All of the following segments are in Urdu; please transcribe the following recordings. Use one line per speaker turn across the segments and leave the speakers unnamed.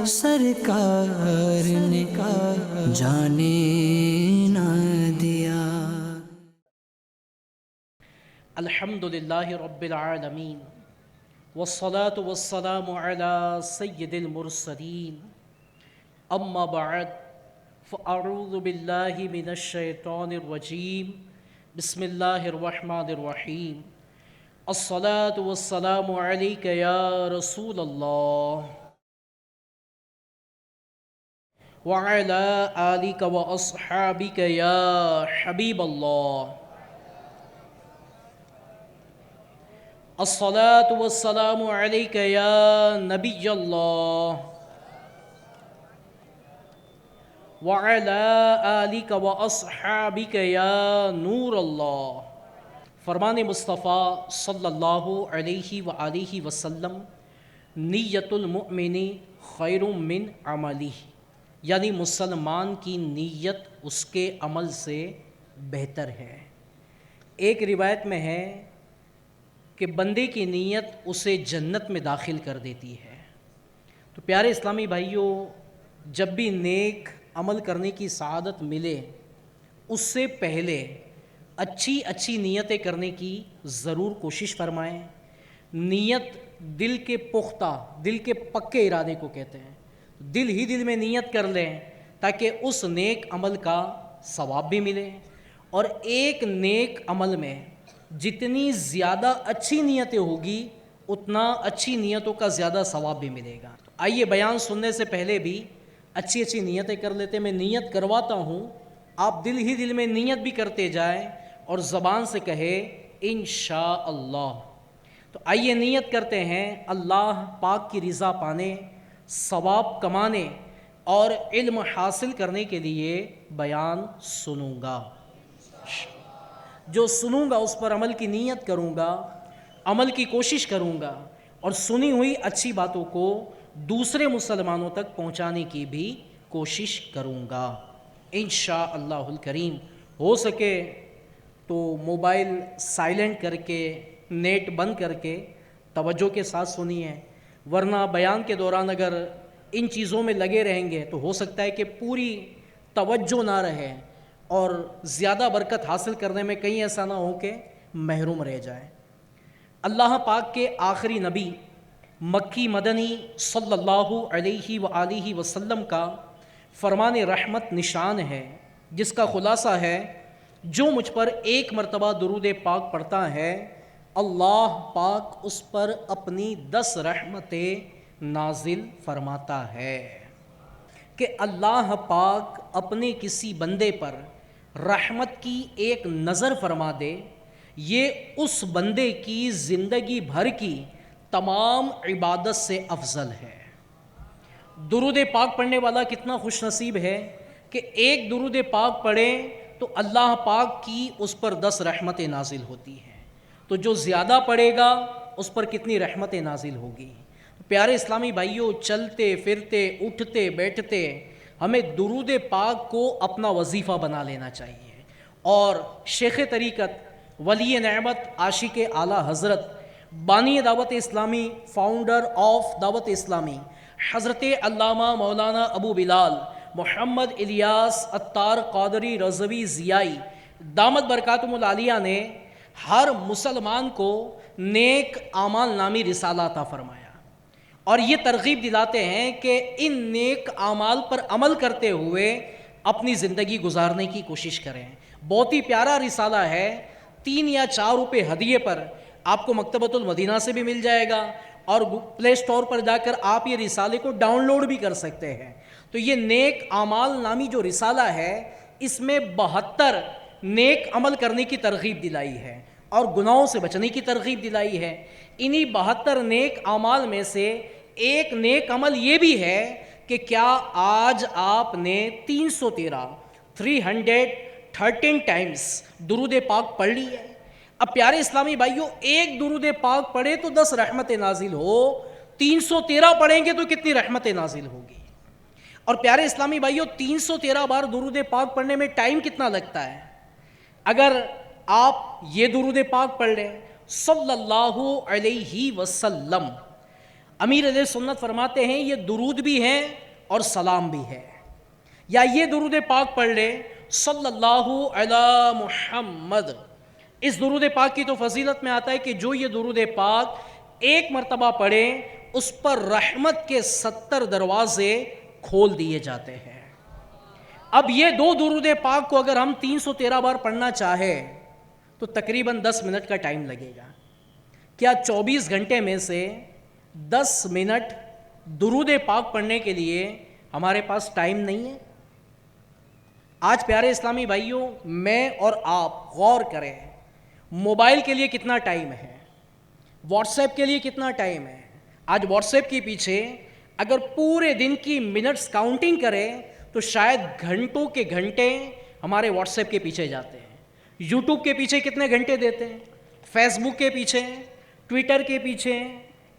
سرکار نے جانے نہ دیا۔
الحمدللہ رب العالمین والصلاة والسلام علی سید المرسلین اما بعد فاعوذ باللہ من الشیطان الرجیم بسم اللہ الرحمن الرحیم الصلاة والسلام علیک یا رسول اللہ وعلی آلک واصحابک یا حبیب اللہ الصلاة والسلام علیک یا نبی اللہ وعلی آلک واصحابک یا نور اللہ۔ فرمان مصطفیٰ صلی اللہ علیہ وآلہ وسلم، نیت المؤمن خیر من عملہ، یعنی مسلمان کی نیت اس کے عمل سے بہتر ہے۔ ایک روایت میں ہے کہ بندے کی نیت اسے جنت میں داخل کر دیتی ہے۔ تو پیارے اسلامی بھائیوں، جب بھی نیک عمل کرنے کی سعادت ملے اس سے پہلے اچھی نیتیں کرنے کی ضرور کوشش فرمائیں۔ نیت دل کے پختہ، دل کے پکے ارادے کو کہتے ہیں۔ دل ہی دل میں نیت کر لیں تاکہ اس نیک عمل کا ثواب بھی ملے، اور ایک نیک عمل میں جتنی زیادہ اچھی نیتیں ہوگی اتنا اچھی نیتوں کا زیادہ ثواب بھی ملے گا۔ آئیے بیان سننے سے پہلے بھی اچھی نیتیں کر لیتے۔ میں نیت کرواتا ہوں، آپ دل ہی دل میں نیت بھی کرتے جائیں اور زبان سے کہے انشاءاللہ۔ تو آئیے نیت کرتے ہیں، اللہ پاک کی رضا پانے، ثواب کمانے اور علم حاصل کرنے کے لیے بیان سنوں گا۔ جو سنوں گا اس پر عمل کی نیت کروں گا، عمل کی کوشش کروں گا، اور سنی ہوئی اچھی باتوں کو دوسرے مسلمانوں تک پہنچانے کی بھی کوشش کروں گا انشاءاللہ الکریم۔ ہو سکے تو موبائل سائلنٹ کر کے، نیٹ بند کر کے توجہ کے ساتھ سنیے، ورنہ بیان کے دوران اگر ان چیزوں میں لگے رہیں گے تو ہو سکتا ہے کہ پوری توجہ نہ رہے اور زیادہ برکت حاصل کرنے میں کہیں ایسا نہ ہو کہ محروم رہ جائے۔ اللہ پاک کے آخری نبی مکی مدنی صلی اللہ علیہ وآلہ وسلم کا فرمان رحمت نشان ہے، جس کا خلاصہ ہے جو مجھ پر ایک مرتبہ درود پاک پڑھتا ہے اللہ پاک اس پر اپنی 10 رحمتیں نازل فرماتا ہے۔ کہ اللہ پاک اپنے کسی بندے پر رحمت کی ایک نظر فرما دے، یہ اس بندے کی زندگی بھر کی تمام عبادت سے افضل ہے۔ درود پاک پڑھنے والا کتنا خوش نصیب ہے کہ ایک درود پاک پڑھے تو اللہ پاک کی اس پر 10 رحمتیں نازل ہوتی ہیں۔ تو جو زیادہ پڑھے گا اس پر کتنی رحمتیں نازل ہوگی۔ پیارے اسلامی بھائیوں، چلتے پھرتے اٹھتے بیٹھتے ہمیں درود پاک کو اپنا وظیفہ بنا لینا چاہیے، اور شیخ طریقت ولی نعمت عاشق اعلیٰ حضرت بانی دعوت اسلامی، فاؤنڈر آف دعوت اسلامی، حضرت علامہ مولانا ابو بلال محمد الیاس عطار قادری رضوی ضیائی دامت برکاتہم العالیہ نے ہر مسلمان کو نیک اعمال نامی رسالہ عطا فرمایا، اور یہ ترغیب دلاتے ہیں کہ ان نیک اعمال پر عمل کرتے ہوئے اپنی زندگی گزارنے کی کوشش کریں۔ بہت ہی پیارا رسالہ ہے، 3 یا 4 روپے ہدیے پر آپ کو مکتبۃ المدینہ سے بھی مل جائے گا، اور پلے اسٹور پر جا کر آپ یہ رسالے کو ڈاؤن لوڈ بھی کر سکتے ہیں۔ تو یہ نیک اعمال نامی جو رسالہ ہے، اس میں 72 نیک عمل کرنے کی ترغیب دلائی ہے اور گناہوں سے بچنے کی ترغیب دلائی ہے۔ انہی 72 نیک اعمال میں سے ایک نیک عمل یہ بھی ہے کہ کیا آج آپ نے 313 ٹائمز درود پاک پڑھ لی ہے؟ اب پیارے اسلامی بھائیوں، ایک درود پاک پڑھے تو 10 رحمتیں نازل ہو، 313 پڑھیں گے تو کتنی رحمتیں نازل ہوگی؟ اور پیارے اسلامی بھائیوں، 313 بار درود پاک پڑھنے میں ٹائم کتنا لگتا ہے؟ اگر آپ یہ درود پاک پڑھ لیں صلی اللہ علیہ وسلم، امیر علیہ سنت فرماتے ہیں یہ درود بھی ہے اور سلام بھی ہے. یا یہ درود پاک پڑھ لے صلی اللہ علی محمد. اس درود پاک کی تو فضیلت میں آتا ہے کہ جو یہ درود پاک ایک مرتبہ پڑھے اس پر رحمت کے 70 دروازے کھول دیے جاتے ہیں. اب یہ دو درود پاک کو اگر ہم 313 بار پڑھنا چاہیں تو تقریباً 10 منٹ کا ٹائم لگے گا. کیا 24 گھنٹے میں سے 10 منٹ درود پاک پڑھنے کے لیے ہمارے پاس ٹائم نہیں ہے؟ آج پیارے اسلامی بھائیوں، میں اور آپ غور کریں، موبائل کے لیے کتنا ٹائم ہے، واٹس ایپ کے لیے کتنا ٹائم ہے. آج واٹس ایپ کے پیچھے اگر پورے دن کی منٹس کاؤنٹنگ کریں تو شاید گھنٹوں کے گھنٹے ہمارے واٹس ایپ کے پیچھے جاتے ہیں. یوٹیوب کے پیچھے کتنے گھنٹے دیتے ہیں، فیس بک کے پیچھے، ٹویٹر کے پیچھے،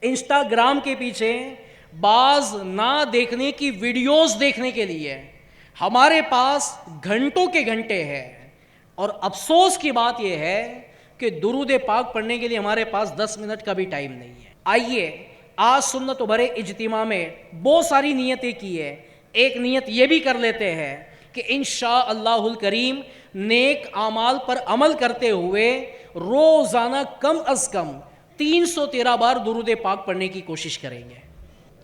انسٹاگرام کے پیچھے، بعض نہ دیکھنے کی ویڈیوز دیکھنے کے لیے ہمارے پاس گھنٹوں کے گھنٹے ہیں. اور افسوس کی بات یہ ہے کہ درود پاک پڑھنے کے لیے ہمارے پاس 10 منٹ کا بھی ٹائم نہیں ہے. آئیے آج سنت و بھرے اجتماع میں بہت ساری نیتیں کی ہے، ایک نیت یہ بھی کر لیتے ہیں کہ انشاءاللہ الکریم نیک اعمال پر عمل کرتے ہوئے روزانہ کم از کم 313 بار درود پاک پڑھنے کی کوشش کریں گے.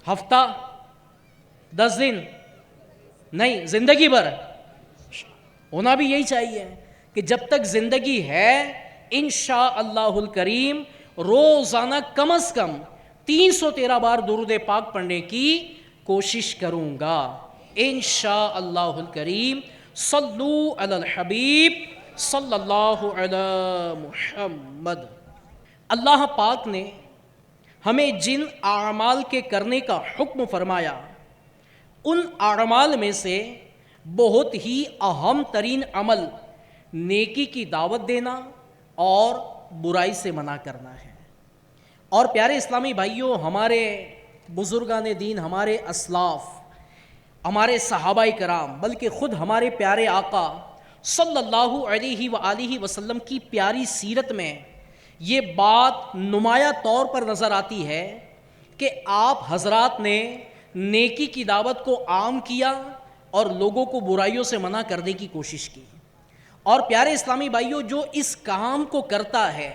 ہفتہ، 10 دن نہیں، زندگی بھر ہونا بھی یہی چاہیے کہ جب تک زندگی ہے انشاءاللہ الکریم روزانہ کم از کم 313 بار درود پاک پڑھنے کی کوشش کروں گا انشاءاللہ الکریم. صلو علی الحبیب صلی اللہ علی محمد. اللہ پاک نے ہمیں جن اعمال کے کرنے کا حکم فرمایا ان اعمال میں سے بہت ہی اہم ترین عمل نیکی کی دعوت دینا اور برائی سے منع کرنا ہے. اور پیارے اسلامی بھائیوں، ہمارے بزرگان دین، ہمارے اسلاف، ہمارے صحابہ کرام، بلکہ خود ہمارے پیارے آقا صلی اللہ علیہ وآلہ وسلم کی پیاری سیرت میں یہ بات نمایاں طور پر نظر آتی ہے کہ آپ حضرات نے نیکی کی دعوت کو عام کیا اور لوگوں کو برائیوں سے منع کرنے کی کوشش کی. اور پیارے اسلامی بھائیوں، جو اس کام کو کرتا ہے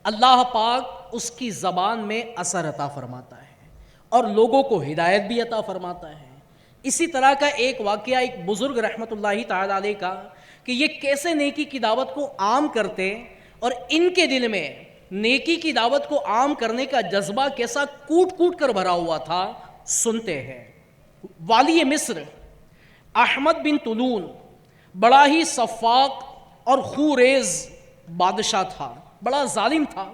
اللہ پاک اس کی زبان میں اثر عطا فرماتا ہے اور لوگوں کو ہدایت بھی عطا فرماتا ہے. اسی طرح کا ایک واقعہ ایک بزرگ رحمۃ اللہ تعالی علیہ کا کہ یہ کیسے نیکی کی دعوت کو عام کرتے اور ان کے دل میں نیکی کی دعوت کو عام کرنے کا جذبہ کیسا کوٹ کوٹ کر بھرا ہوا تھا، سنتے ہیں. والی مصر احمد بن طولون بڑا ہی سفاک اور خوریز بادشاہ تھا، بڑا ظالم تھا،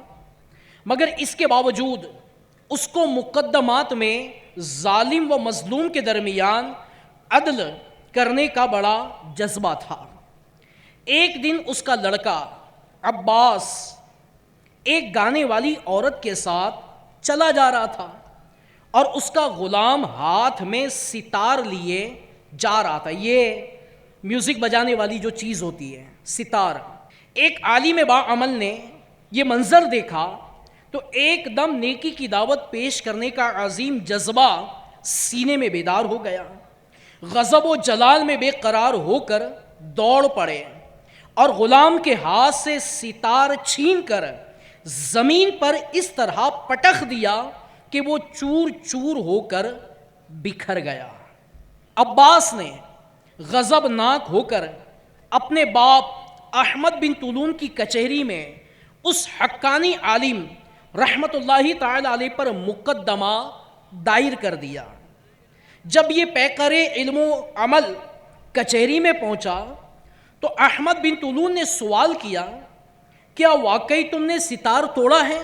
مگر اس کے باوجود اس کو مقدمات میں ظالم و مظلوم کے درمیان عدل کرنے کا بڑا جذبہ تھا. ایک دن اس کا لڑکا عباس ایک گانے والی عورت کے ساتھ چلا جا رہا تھا اور اس کا غلام ہاتھ میں ستار لیے جا رہا تھا. یہ میوزک بجانے والی جو چیز ہوتی ہے، ستار. ایک عالم باعمل نے یہ منظر دیکھا تو ایک دم نیکی کی دعوت پیش کرنے کا عظیم جذبہ سینے میں بیدار ہو گیا. غضب و جلال میں بے قرار ہو کر دوڑ پڑے اور غلام کے ہاتھ سے ستار چھین کر زمین پر اس طرح پٹخ دیا کہ وہ چور چور ہو کر بکھر گیا. عباس نے غضبناک ہو کر اپنے باپ احمد بن طولون کی کچہری میں اس حقانی عالم رحمت اللہ تعالی علیہ پر مقدمہ دائر کر دیا. جب یہ پیکر علم و عمل کچہری میں پہنچا تو احمد بن طولون نے سوال کیا، کیا واقعی تم نے ستار توڑا ہے؟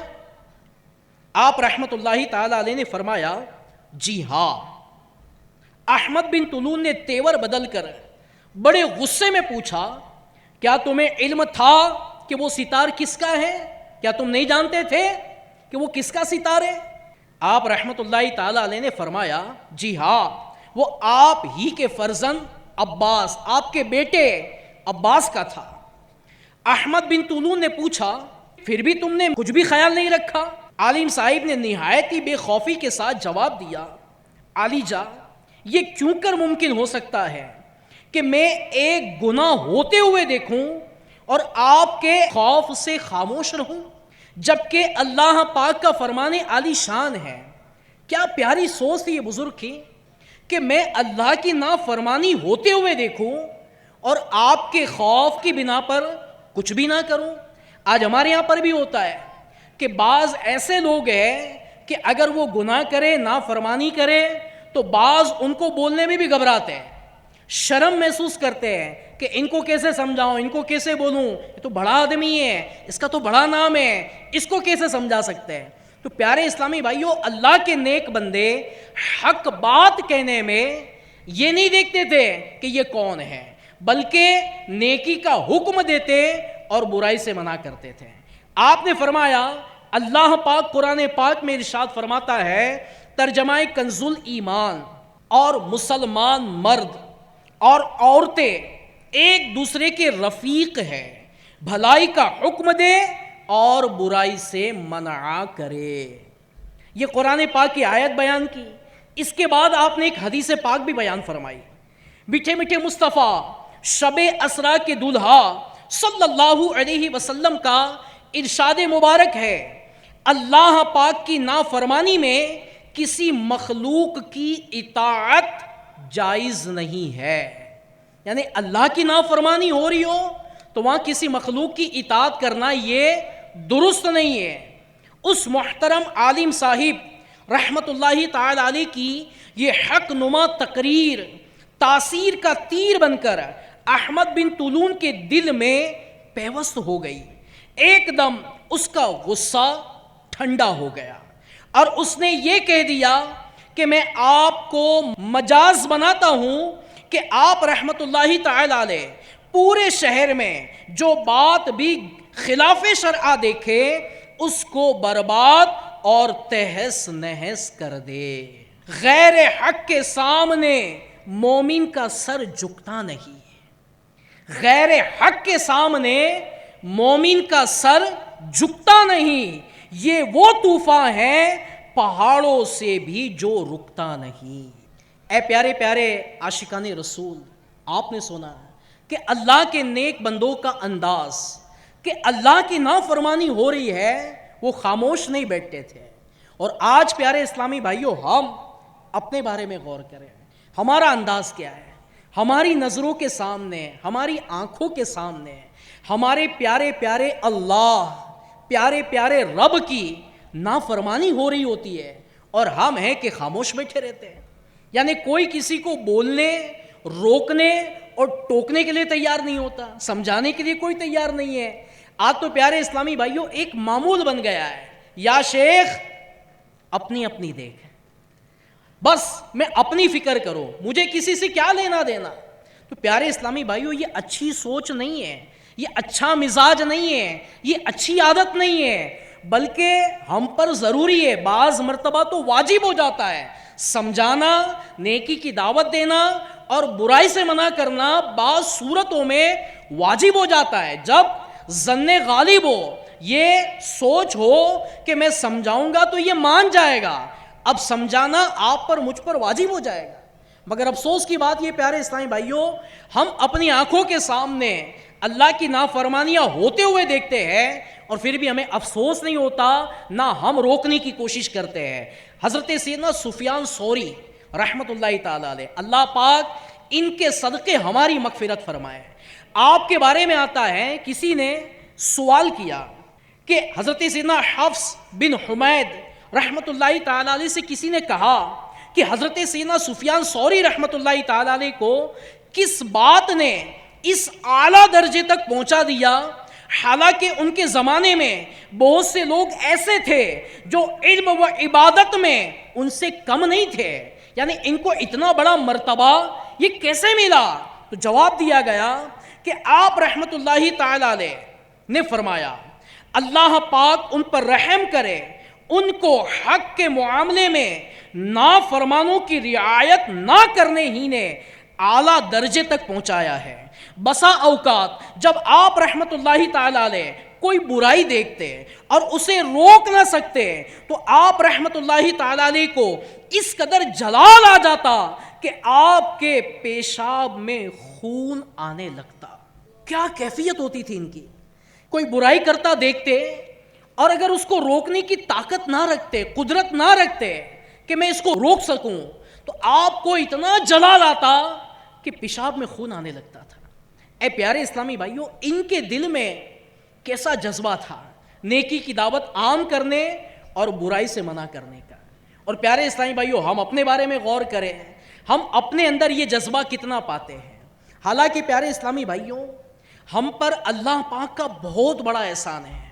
آپ رحمت اللہ تعالی علیہ نے فرمایا، جی ہاں. احمد بن طولون نے تیور بدل کر بڑے غصے میں پوچھا، کیا تمہیں علم تھا کہ وہ ستار کس کا ہے؟ کیا تم نہیں جانتے تھے کہ وہ کس کا ستار ہے؟ آپ رحمت اللہ تعالی علیہ نے فرمایا، جی ہاں، وہ آپ ہی کے فرزند عباس، آپ کے بیٹے عباس کا تھا. احمد بن طولون نے پوچھا، پھر بھی تم نے کچھ بھی خیال نہیں رکھا عالم صاحب نے نہایت ہی بے خوفی کے ساتھ جواب دیا، علی جا، یہ کیوں کر ممکن ہو سکتا ہے کہ میں ایک گناہ ہوتے ہوئے دیکھوں اور آپ کے خوف سے خاموش رہوں، جبکہ اللہ پاک کا فرمان عالی شان ہے۔ کیا پیاری سوچ تھی یہ بزرگ کی کہ میں اللہ کی نافرمانی ہوتے ہوئے دیکھوں اور آپ کے خوف کی بنا پر کچھ بھی نہ کروں۔ آج ہمارے یہاں پر بھی ہوتا ہے کہ بعض ایسے لوگ ہیں کہ اگر وہ گناہ کرے، نافرمانی کرے، تو بعض ان کو بولنے میں بھی گھبراتے ہیں، شرم محسوس کرتے ہیں کہ ان کو کیسے سمجھاؤں، ان کو کیسے بولوں، یہ تو بڑا آدمی ہے، اس کا تو بڑا نام ہے، اس کو کیسے سمجھا سکتے ہیں۔ تو پیارے اسلامی بھائیوں، اللہ کے نیک بندے حق بات کہنے میں یہ نہیں دیکھتے تھے کہ یہ کون ہے، بلکہ نیکی کا حکم دیتے اور برائی سے منع کرتے تھے۔ آپ نے فرمایا، اللہ پاک قرآن پاک میں ارشاد فرماتا ہے، ترجمہ کنز الایمان، اور مسلمان مرد اور عورتیں ایک دوسرے کے رفیق ہیں، بھلائی کا حکم دے اور برائی سے منع کرے۔ یہ قرآن پاک کی آیت بیان کی، اس کے بعد آپ نے ایک حدیث پاک بھی بیان فرمائی۔ میٹھے میٹھے مصطفیٰ شب اسرا کے دولہا صلی اللہ علیہ وسلم کا ارشاد مبارک ہے، اللہ پاک کی نافرمانی میں کسی مخلوق کی اطاعت جائز نہیں ہے۔ یعنی اللہ کی نافرمانی ہو رہی ہو تو وہاں کسی مخلوق کی اطاعت کرنا یہ درست نہیں ہے۔ اس محترم عالم صاحب رحمت اللہ تعالی علیہ کی یہ حق نما تقریر تاثیر کا تیر بن کر احمد بن طولون کے دل میں پیوست ہو گئی۔ ایک دم اس کا غصہ ٹھنڈا ہو گیا اور اس نے یہ کہہ دیا کہ میں آپ کو مجاز بناتا ہوں کہ آپ رحمت اللہ تعالی علیہ پورے شہر میں جو بات بھی خلاف شرع دیکھے اس کو برباد اور تہس نہس کر دے۔ غیر حق کے سامنے مومن کا سر جھکتا نہیں، غیر حق کے سامنے مومن کا سر جھکتا نہیں، یہ وہ طوفان ہے پہاڑوں سے بھی جو رکتا نہیں۔ اے پیارے پیارے عاشقان رسول، آپ نے سنا کہ اللہ کے نیک بندوں کا انداز کہ اللہ کی نافرمانی ہو رہی ہے وہ خاموش نہیں بیٹھتے تھے۔ اور آج پیارے اسلامی بھائیوں، ہم اپنے بارے میں غور کریں، ہمارا انداز کیا ہے؟ ہماری نظروں کے سامنے، ہماری آنکھوں کے سامنے ہمارے پیارے پیارے اللہ، پیارے پیارے رب کی نافرمانی ہو رہی ہوتی ہے اور ہم ہیں کہ خاموش بیٹھے رہتے ہیں۔ یعنی کوئی کسی کو بولنے، روکنے اور ٹوکنے کے لیے تیار نہیں ہوتا، سمجھانے کے لیے کوئی تیار نہیں ہے۔ آج تو پیارے اسلامی بھائیوں ایک معمول بن گیا ہے، یا شیخ اپنی اپنی دیکھ، بس میں اپنی فکر کرو، مجھے کسی سے کیا لینا دینا۔ تو پیارے اسلامی بھائیوں، یہ اچھی سوچ نہیں ہے، یہ اچھا مزاج نہیں ہے، یہ اچھی عادت نہیں ہے، بلکہ ہم پر ضروری ہے، بعض مرتبہ تو واجب ہو جاتا ہے سمجھانا، نیکی کی دعوت دینا اور برائی سے منع کرنا بعض صورتوں میں واجب ہو جاتا ہے۔ جب ظن غالب ہو، یہ سوچ ہو کہ میں سمجھاؤں گا تو یہ مان جائے گا، اب سمجھانا آپ پر مجھ پر واجب ہو جائے گا۔ مگر افسوس کی بات یہ پیارے اسلامی بھائیوں، ہم اپنی آنکھوں کے سامنے اللہ کی نافرمانیاں ہوتے ہوئے دیکھتے ہیں اور پھر بھی ہمیں افسوس نہیں ہوتا، نہ ہم روکنے کی کوشش کرتے ہیں۔ حضرت سیدنا سفیان ثوری رحمت اللہ تعالی علیہ، اللہ پاک ان کے صدقے ہماری مغفرت فرمائے۔ آپ کے بارے میں آتا ہے، کسی نے سوال کیا کہ حضرت سیدنا حفص بن حمید رحمت اللہ تعالی علیہ سے کسی نے کہا کہ حضرت سیدنا سفیان ثوری رحمت اللہ تعالی علیہ کو کس بات نے اس اعلیٰ درجے تک پہنچا دیا، حالانکہ ان کے زمانے میں بہت سے لوگ ایسے تھے جو علم و عبادت میں ان سے کم نہیں تھے، یعنی ان کو اتنا بڑا مرتبہ یہ کیسے ملا؟ تو جواب دیا گیا کہ آپ رحمت اللہ تعالی علیہ نے فرمایا، اللہ پاک ان پر رحم کرے، ان کو حق کے معاملے میں نافرمانوں کی رعایت نہ کرنے ہی نے اعلیٰ درجے تک پہنچایا ہے۔ بسا اوقات جب آپ رحمت اللہ تعالی علیہ کوئی برائی دیکھتے اور اسے روک نہ سکتے تو آپ رحمت اللہ تعالی علیہ کو اس قدر جلال آ جاتا کہ آپ کے پیشاب میں خون آنے لگتا. کیا کیفیت ہوتی تھی ان کی. کوئی برائی کرتا دیکھتے اور اگر اس کو روکنے کی طاقت نہ رکھتے, قدرت نہ رکھتے کہ میں اس کو روک سکوں, تو آپ کو اتنا جلال آتا کہ پیشاب میں خون آنے لگتا تھا. اے پیارے اسلامی بھائیوں, ان کے دل میں کیسا جذبہ تھا نیکی کی دعوت عام کرنے اور برائی سے منع کرنے کا. اور پیارے اسلامی بھائیوں, ہم اپنے بارے میں غور کریں, ہم اپنے اندر یہ جذبہ کتنا پاتے ہیں. حالانکہ پیارے اسلامی بھائیوں, ہم پر اللہ پاک کا بہت بڑا احسان ہے.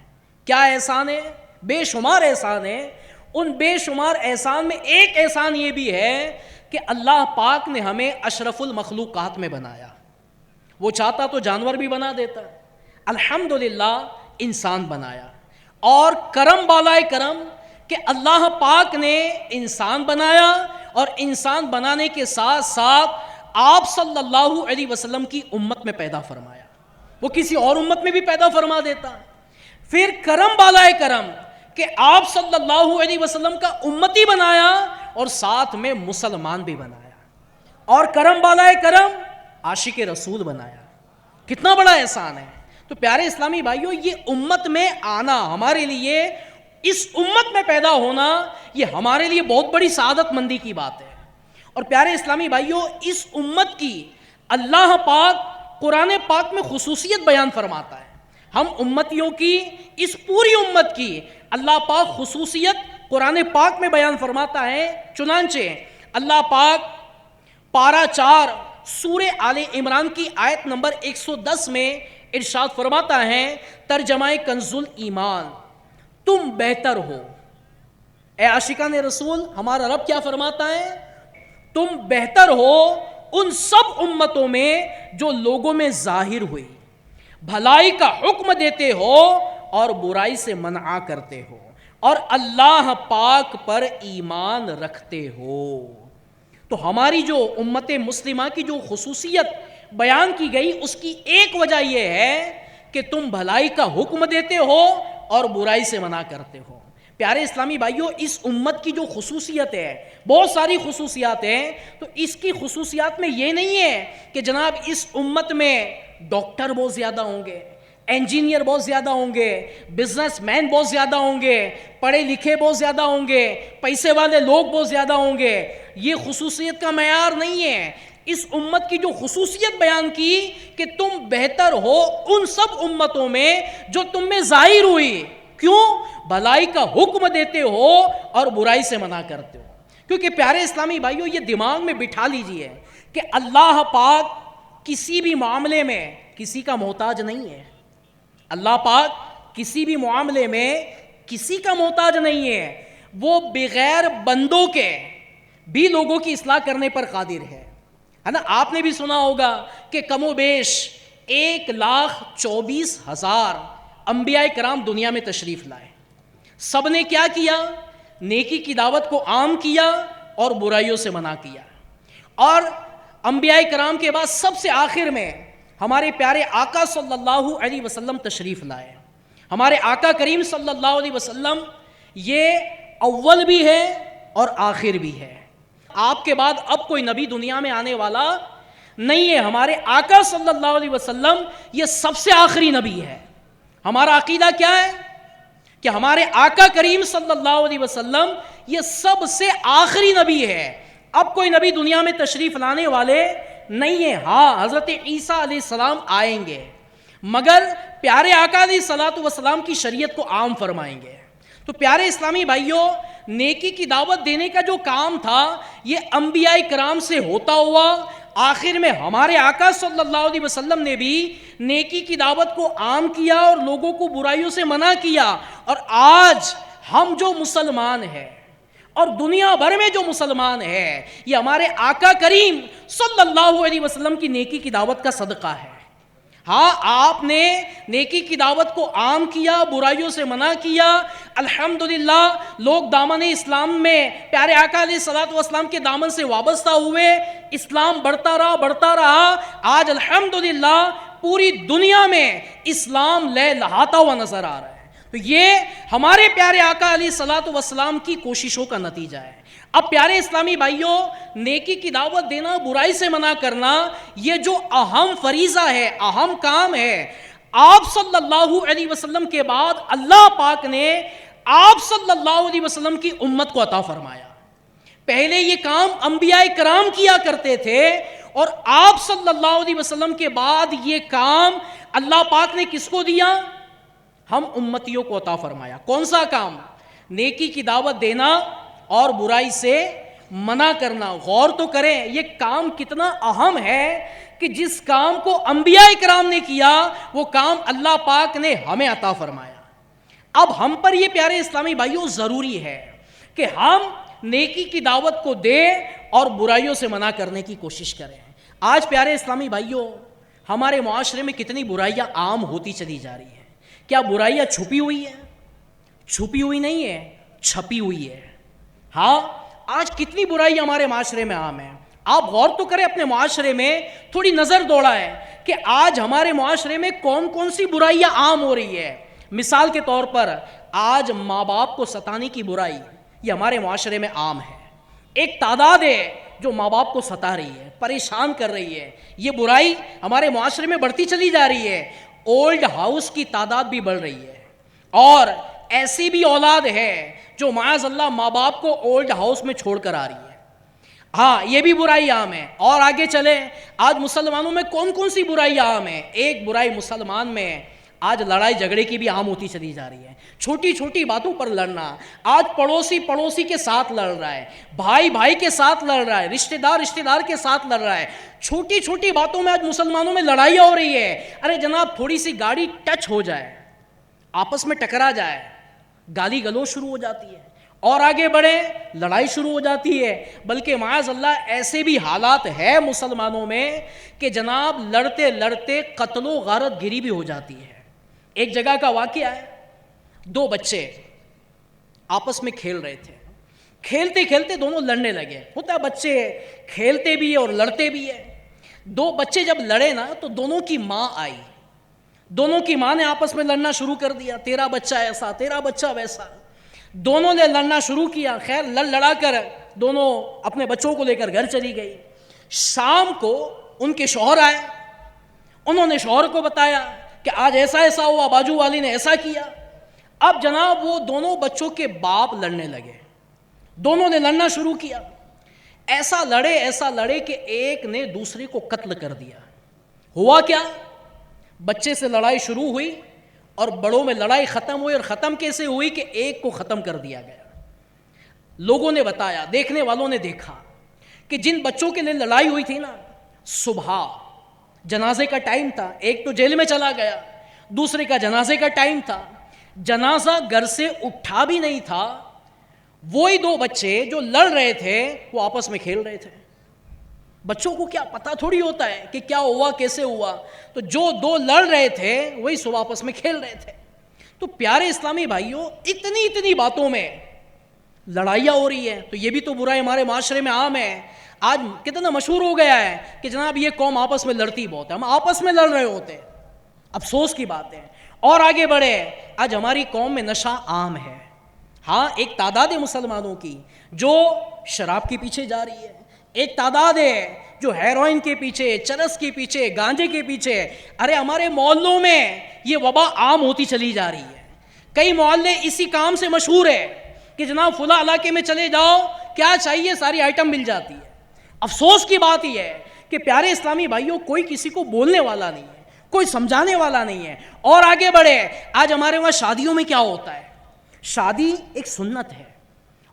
کیا احسان ہے؟ بے شمار احسان ہے. ان بے شمار احسان میں ایک احسان یہ بھی ہے کہ اللہ پاک نے ہمیں اشرف المخلوقات میں بنایا. وہ چاہتا تو جانور بھی بنا دیتا, الحمدللہ انسان بنایا. اور کرم بالائے کرم کہ اللہ پاک نے انسان بنایا اور انسان بنانے کے ساتھ ساتھ آپ صلی اللہ علیہ وسلم کی امت میں پیدا فرمایا. وہ کسی اور امت میں بھی پیدا فرما دیتا. پھر کرم بالائے کرم کہ آپ صلی اللہ علیہ وسلم کا امتی بنایا اور ساتھ میں مسلمان بھی بنایا. اور کرم بالائے کرم عاشق رسول بنایا. کتنا بڑا احسان ہے. تو پیارے اسلامی بھائیوں, یہ امت میں آنا ہمارے لیے, اس امت میں پیدا ہونا, یہ ہمارے لیے بہت بڑی سعادت مندی کی بات ہے. اور پیارے اسلامی بھائیوں, اس امت کی اللہ پاک قرآن پاک میں خصوصیت بیان فرماتا ہے. ہم امتیوں کی, اس پوری امت کی اللہ پاک خصوصیت قرآن پاک میں بیان فرماتا ہے. چنانچہ اللہ پاک پارہ 4 سورہ آل عمران کی آیت نمبر 110 میں ارشاد فرماتا ہے, ترجمہ کنز الایمان, تم بہتر ہو. اے عاشقان رسول, ہمارا رب کیا فرماتا ہے؟ تم بہتر ہو ان سب امتوں میں جو لوگوں میں ظاہر ہوئی, بھلائی کا حکم دیتے ہو اور برائی سے منع کرتے ہو اور اللہ پاک پر ایمان رکھتے ہو. تو ہماری جو امت مسلمہ کی جو خصوصیت بیان کی گئی, اس کی ایک وجہ یہ ہے کہ تم بھلائی کا حکم دیتے ہو اور برائی سے منع کرتے ہو. پیارے اسلامی بھائیوں, اس امت کی جو خصوصیت ہے, بہت ساری خصوصیات ہیں, تو اس کی خصوصیات میں یہ نہیں ہے کہ جناب اس امت میں ڈاکٹر بہت زیادہ ہوں گے, انجینئر بہت زیادہ ہوں گے, بزنس مین بہت زیادہ ہوں گے, پڑھے لکھے بہت زیادہ ہوں گے, پیسے والے لوگ بہت زیادہ ہوں گے. یہ خصوصیت کا معیار نہیں ہے. اس امت کی جو خصوصیت بیان کی کہ تم بہتر ہو ان سب امتوں میں جو تم میں ظاہر ہوئی. کیوں؟ بھلائی کا حکم دیتے ہو اور برائی سے منع کرتے ہو. کیونکہ پیارے اسلامی بھائیوں, یہ دماغ میں بٹھا لیجئے کہ اللہ پاک کسی بھی معاملے میں کسی کا محتاج نہیں ہے. اللہ پاک کسی بھی معاملے میں کسی کا محتاج نہیں ہے. وہ بغیر بندوں کے بھی لوگوں کی اصلاح کرنے پر قادر ہے نا. آپ نے بھی سنا ہوگا کہ کم و بیش 1,24,000 انبیاء کرام دنیا میں تشریف لائے. سب نے کیا کیا؟ نیکی کی دعوت کو عام کیا اور برائیوں سے منع کیا. اور انبیاء کرام کے بعد سب سے آخر میں ہمارے پیارے آقا صلی اللہ علیہ وسلم تشریف لائے. ہمارے آقا کریم صلی اللہ علیہ وسلم یہ اول بھی ہے اور آخر بھی ہے. آپ کے بعد اب کوئی نبی دنیا میں آنے والا نہیں ہے. ہمارے آقا صلی اللہ علیہ وسلم یہ سب سے آخری نبی ہے. ہمارا عقیدہ کیا ہے کہ ہمارے آقا کریم صلی اللہ علیہ وسلم یہ سب سے آخری نبی ہے. اب کوئی نبی دنیا میں تشریف لانے والے نہیں ہے. ہاں, حضرت عیسیٰ علیہ السلام آئیں گے, مگر پیارے آقا علیہ الصلوۃ والسلام کی شریعت کو عام فرمائیں گے. تو پیارے اسلامی بھائیوں, نیکی کی دعوت دینے کا جو کام تھا یہ انبیاء کرام سے ہوتا ہوا آخر میں ہمارے آقا صلی اللہ علیہ وسلم نے بھی نیکی کی دعوت کو عام کیا اور لوگوں کو برائیوں سے منع کیا. اور آج ہم جو مسلمان ہیں اور دنیا بھر میں جو مسلمان ہیں, یہ ہمارے آقا کریم صلی اللہ علیہ وسلم کی نیکی کی دعوت کا صدقہ ہے. ہاں, آپ نے نیکی کی دعوت کو عام کیا, برائیوں سے منع کیا. الحمدللہ لوگ دامن اسلام میں پیارے آقا علیہ الصلوۃ والسلام کے دامن سے وابستہ ہوئے, اسلام بڑھتا رہا. آج الحمدللہ پوری دنیا میں اسلام لے لہاتا ہوا نظر آ رہا ہے۔ تو یہ ہمارے پیارے آقا علیہ الصلوۃ والسلام کی کوششوں کا نتیجہ ہے۔ اب پیارے اسلامی بھائیوں، نیکی کی دعوت دینا، برائی سے منع کرنا، یہ جو اہم فریضہ ہے، اہم کام ہے، آپ صلی اللہ علیہ وسلم کے بعد اللہ پاک نے آپ صلی اللہ علیہ وسلم کی امت کو عطا فرمایا۔ پہلے یہ کام انبیاء کرام کیا کرتے تھے، اور آپ صلی اللہ علیہ وسلم کے بعد یہ کام اللہ پاک نے کس کو دیا؟ ہم امتیوں کو عطا فرمایا۔ کون سا کام؟ نیکی کی دعوت دینا اور برائی سے منع کرنا۔ غور تو کریں یہ کام کتنا اہم ہے کہ جس کام کو انبیاء کرام نے کیا وہ کام اللہ پاک نے ہمیں عطا فرمایا۔ اب ہم پر یہ پیارے اسلامی بھائیوں ضروری ہے کہ ہم نیکی کی دعوت کو دیں اور برائیوں سے منع کرنے کی کوشش کریں۔ آج پیارے اسلامی بھائیوں، ہمارے معاشرے میں کتنی برائیاں عام ہوتی چلی جا رہی ہیں۔ کیا برائیاں چھپی ہوئی ہیں؟ چھپی ہوئی نہیں ہے، چھپی ہوئی ہے۔ ہاں، آج کتنی برائی ہمارے معاشرے میں عام ہے۔ آپ غور تو کریں اپنے معاشرے میں، تھوڑی نظر دوڑائیں کہ آج ہمارے معاشرے میں کون کون سی برائیاں عام ہو رہی ہے۔ مثال کے طور پر آج ماں باپ کو ستانے کی برائی یہ ہمارے معاشرے میں عام ہے۔ ایک تعداد ہے جو ماں باپ کو ستا رہی ہے، پریشان کر رہی ہے۔ یہ برائی ہمارے معاشرے میں بڑھتی چلی جا رہی ہے۔ اولڈ ہاؤس کی تعداد بھی بڑھ رہی ہے، اور ایسی بھی اولاد ہے جو معاذ اللہ ماں باپ کو اولڈ ہاؤس میں چھوڑ کر آ رہی ہے۔ ہاں، یہ بھی برائی عام ہے۔ اور آگے چلیں، آج مسلمانوں میں کون کون سی برائی عام ہے؟ ایک برائی مسلمان میں آج لڑائی جھگڑے کی بھی عام ہوتی چلی جا رہی ہے۔ چھوٹی چھوٹی باتوں پر لڑنا۔ آج پڑوسی پڑوسی کے ساتھ لڑ رہا ہے، بھائی بھائی کے ساتھ لڑ رہا ہے، رشتہ دار کے ساتھ لڑ رہا ہے۔ چھوٹی چھوٹی باتوں میں آج مسلمانوں میں لڑائیاں ہو رہی ہے۔ ارے جناب، تھوڑی سی گاڑی ٹچ ہو جائے، آپس میں ٹکرا جائے، گالی گلوچ شروع ہو جاتی ہے، اور آگے بڑھے لڑائی شروع ہو جاتی ہے۔ بلکہ معاذ اللہ ایسے بھی حالات ہے مسلمانوں میں کہ جناب لڑتے لڑتے قتل و غارت گری بھی ہو جاتی ہے۔ ایک جگہ کا واقعہ ہے، دو بچے آپس میں کھیل رہے تھے، کھیلتے کھیلتے دونوں لڑنے لگے۔ ہوتا ہے بچے کھیلتے بھی ہے اور لڑتے بھی ہے۔ دو بچے جب لڑے نا تو دونوں کی ماں آئی، دونوں کی ماں نے آپس میں لڑنا شروع کر دیا، تیرا بچہ ایسا، تیرا بچہ ویسا۔ دونوں نے لڑنا شروع کیا، خیر لڑا کر دونوں اپنے بچوں کو لے کر گھر چلی گئی۔ شام کو ان کے شوہر آئے، انہوں نے شوہر کو بتایا کہ آج ایسا ایسا ہوا، باجو والی نے ایسا کیا۔ اب جناب وہ دونوں بچوں کے باپ لڑنے لگے، دونوں نے لڑنا شروع کیا۔ ایسا لڑے کہ ایک نے دوسرے کو قتل کر دیا۔ ہوا کیا؟ بچے سے لڑائی شروع ہوئی اور بڑوں میں لڑائی ختم ہوئی، اور ختم کیسے ہوئی کہ ایک کو ختم کر دیا گیا۔ لوگوں نے بتایا، دیکھنے والوں نے دیکھا کہ جن بچوں کے لیے لڑائی ہوئی تھی نا، صبح جنازے کا ٹائم تھا، ایک تو جیل میں چلا گیا، دوسرے کا جنازے کا ٹائم تھا، جنازہ گھر سے اٹھا بھی نہیں تھا، وہی دو بچے جو لڑ رہے تھے وہ آپس میں کھیل رہے تھے۔ بچوں کو کیا پتہ تھوڑی ہوتا ہے کہ کیا ہوا، کیسے ہوا، تو جو دو لڑ رہے تھے وہی صبح آپس میں کھیل رہے تھے۔ تو پیارے اسلامی بھائیوں، اتنی باتوں میں لڑائیاں ہو رہی ہے، تو یہ بھی تو برائی ہمارے معاشرے میں عام ہے۔ آج کتنا مشہور ہو گیا ہے کہ جناب یہ قوم آپس میں لڑتی بہت ہے، ہم آپس میں لڑ رہے ہوتے ہیں، افسوس کی بات ہے۔ اور آگے بڑھے، آج ہماری قوم میں نشہ عام ہے۔ ہاں، ایک تعداد ہے مسلمانوں کی جو شراب کے پیچھے جا رہی ہے، ایک تعداد ہے جو ہیروئن کے پیچھے، چرس کے پیچھے، گانجے کے پیچھے۔ ارے ہمارے محلوں میں یہ وبا عام ہوتی چلی جا رہی ہے۔ کئی محلے اسی کام سے مشہور ہے کہ جناب فلاں علاقے میں چلے جاؤ، کیا چاہیے ساری آئٹم مل جاتی ہے۔ افسوس کی بات یہ ہے کہ پیارے اسلامی بھائیوں، کوئی کسی کو بولنے والا نہیں ہے، کوئی سمجھانے والا نہیں ہے۔ اور آگے بڑھے، آج ہمارے وہاں شادیوں میں کیا ہوتا ہے؟ شادی ایک سنت ہے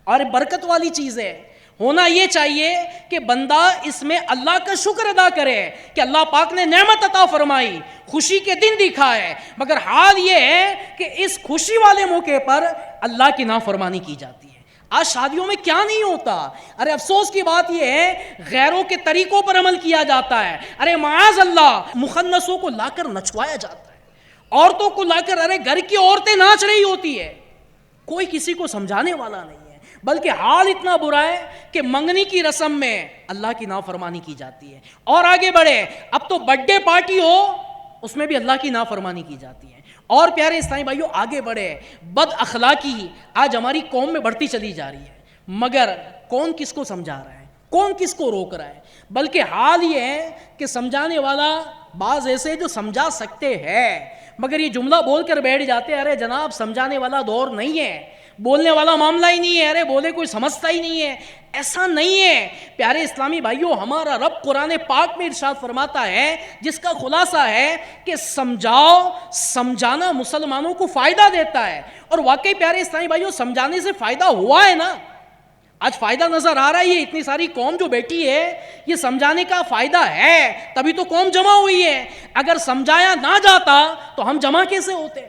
اور برکت والی چیز ہے۔ ہونا یہ چاہیے کہ بندہ اس میں اللہ کا شکر ادا کرے کہ اللہ پاک نے نعمت عطا فرمائی، خوشی کے دن دکھائے، مگر حال یہ ہے کہ اس خوشی والے موقع پر اللہ کی نافرمانی کی جاتی ہے۔ آج شادیوں میں کیا نہیں ہوتا؟ ارے افسوس کی بات یہ ہے، غیروں کے طریقوں پر عمل کیا جاتا ہے۔ ارے معاذ اللہ، مخنثوں کو لا کر نچوایا جاتا ہے، عورتوں کو لا کر، ارے گھر کی عورتیں ناچ رہی ہوتی ہے، کوئی کسی کو سمجھانے والا نہیں ہے۔ بلکہ حال اتنا برا ہے کہ منگنی کی رسم میں اللہ کی نافرمانی کی جاتی ہے۔ اور آگے بڑھے، اب تو برتھ ڈے پارٹی ہو اس میں بھی اللہ کی نافرمانی کی جاتی ہے. اور پیارے اسلامی بھائیوں آگے بڑھے، بد اخلاقی آج ہماری قوم میں بڑھتی چلی جا رہی ہے، مگر کون کس کو سمجھا رہا ہے، کون کس کو روک رہا ہے؟ بلکہ حال یہ ہے کہ سمجھانے والا بعض ایسے جو سمجھا سکتے ہیں مگر یہ جملہ بول کر بیٹھ جاتے ہیں، ارے جناب سمجھانے والا دور نہیں ہے، بولنے والا معاملہ ہی نہیں ہے، ارے بولے کوئی سمجھتا ہی نہیں ہے. ایسا نہیں ہے پیارے اسلامی بھائیوں. ہمارا رب قرآن پاک میں ارشاد فرماتا ہے جس کا خلاصہ ہے کہ سمجھاؤ، سمجھانا مسلمانوں کو فائدہ دیتا ہے. اور واقعی پیارے اسلامی بھائیوں سمجھانے سے فائدہ ہوا ہے نا. آج فائدہ نظر آ رہا ہے، یہ اتنی ساری قوم جو بیٹھی ہے یہ سمجھانے کا فائدہ ہے، تبھی تو قوم جمع ہوئی ہے. اگر سمجھایا نہ جاتا تو ہم جمع کیسے ہوتے؟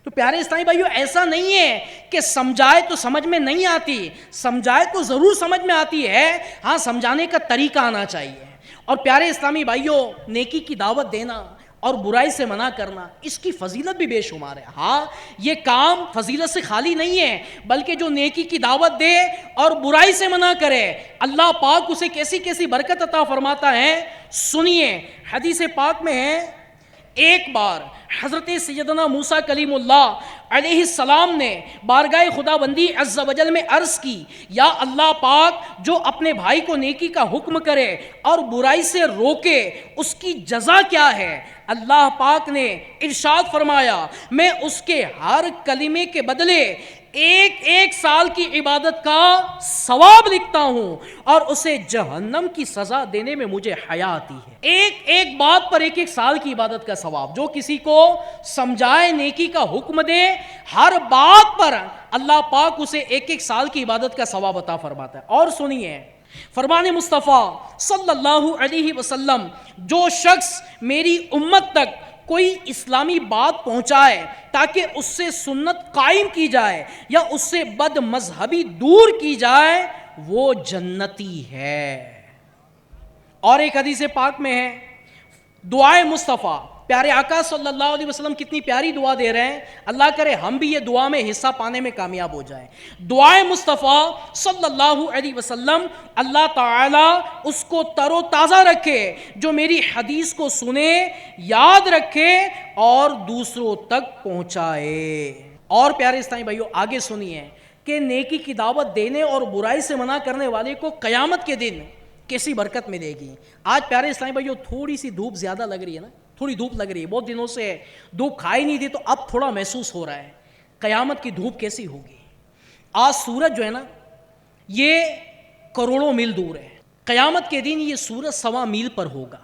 تو پیارے اسلامی بھائیوں ایسا نہیں ہے کہ سمجھائے تو سمجھ میں نہیں آتی، سمجھائے تو ضرور سمجھ میں آتی ہے، ہاں سمجھانے کا طریقہ آنا چاہیے. اور پیارے اسلامی بھائیوں نیکی کی دعوت دینا اور برائی سے منع کرنا اس کی فضیلت بھی بے شمار ہے. ہاں یہ کام فضیلت سے خالی نہیں ہے، بلکہ جو نیکی کی دعوت دے اور برائی سے منع کرے اللہ پاک اسے کیسی کیسی برکت عطا فرماتا ہے. سنیے حدیث پاک میں ہے، ایک بار حضرت سیدنا موسیٰ کلیم اللہ علیہ السلام نے بارگاہ خدا بندی عز و جل میں عرض کی، یا اللہ پاک جو اپنے بھائی کو نیکی کا حکم کرے اور برائی سے روکے اس کی جزا کیا ہے؟ اللہ پاک نے ارشاد فرمایا میں اس کے ہر کلمے کے بدلے ایک ایک سال کی عبادت کا ثواب لکھتا ہوں اور اسے جہنم کی سزا دینے میں مجھے حیا آتی ہے. ایک ایک بات پر ایک ایک سال کی عبادت کا ثواب. جو کسی کو سمجھائے نیکی کا حکم دے ہر بات پر اللہ پاک اسے ایک ایک سال کی عبادت کا ثواب عطا فرماتا ہے. اور سنیے فرمان مصطفیٰ صلی اللہ علیہ وسلم، جو شخص میری امت تک کوئی اسلامی بات پہنچائے تاکہ اس سے سنت قائم کی جائے یا اس سے بد مذہبی دور کی جائے وہ جنتی ہے. اور ایک حدیث پاک میں ہے دعائے مصطفیٰ، پیارے آقا صلی اللہ علیہ وسلم کتنی پیاری دعا دے رہے ہیں، اللہ کرے ہم بھی یہ دعا میں حصہ پانے میں کامیاب ہو جائیں. دعائے مصطفیٰ صلی اللہ علیہ وسلم، اللہ تعالیٰ اس کو تر و تازہ رکھے جو میری حدیث کو سنے، یاد رکھے اور دوسروں تک پہنچائے. اور پیارے اسلامی بھائیوں آگے سنیے کہ نیکی کی دعوت دینے اور برائی سے منع کرنے والے کو قیامت کے دن کیسی برکت ملے گی. آج پیارے اسلامی بھائیوں تھوڑی سی دھوپ زیادہ لگ رہی ہے نا، تھوڑی دھوپ لگ رہی ہے، بہت دنوں سے دھوپ کھائی نہیں تھی تو اب تھوڑا محسوس ہو رہا ہے. قیامت کی دھوپ کیسی ہوگی؟ آج سورج جو ہے نا یہ کروڑوں میل دور ہے، قیامت کے دن یہ سورج 1.25 میل پر ہوگا.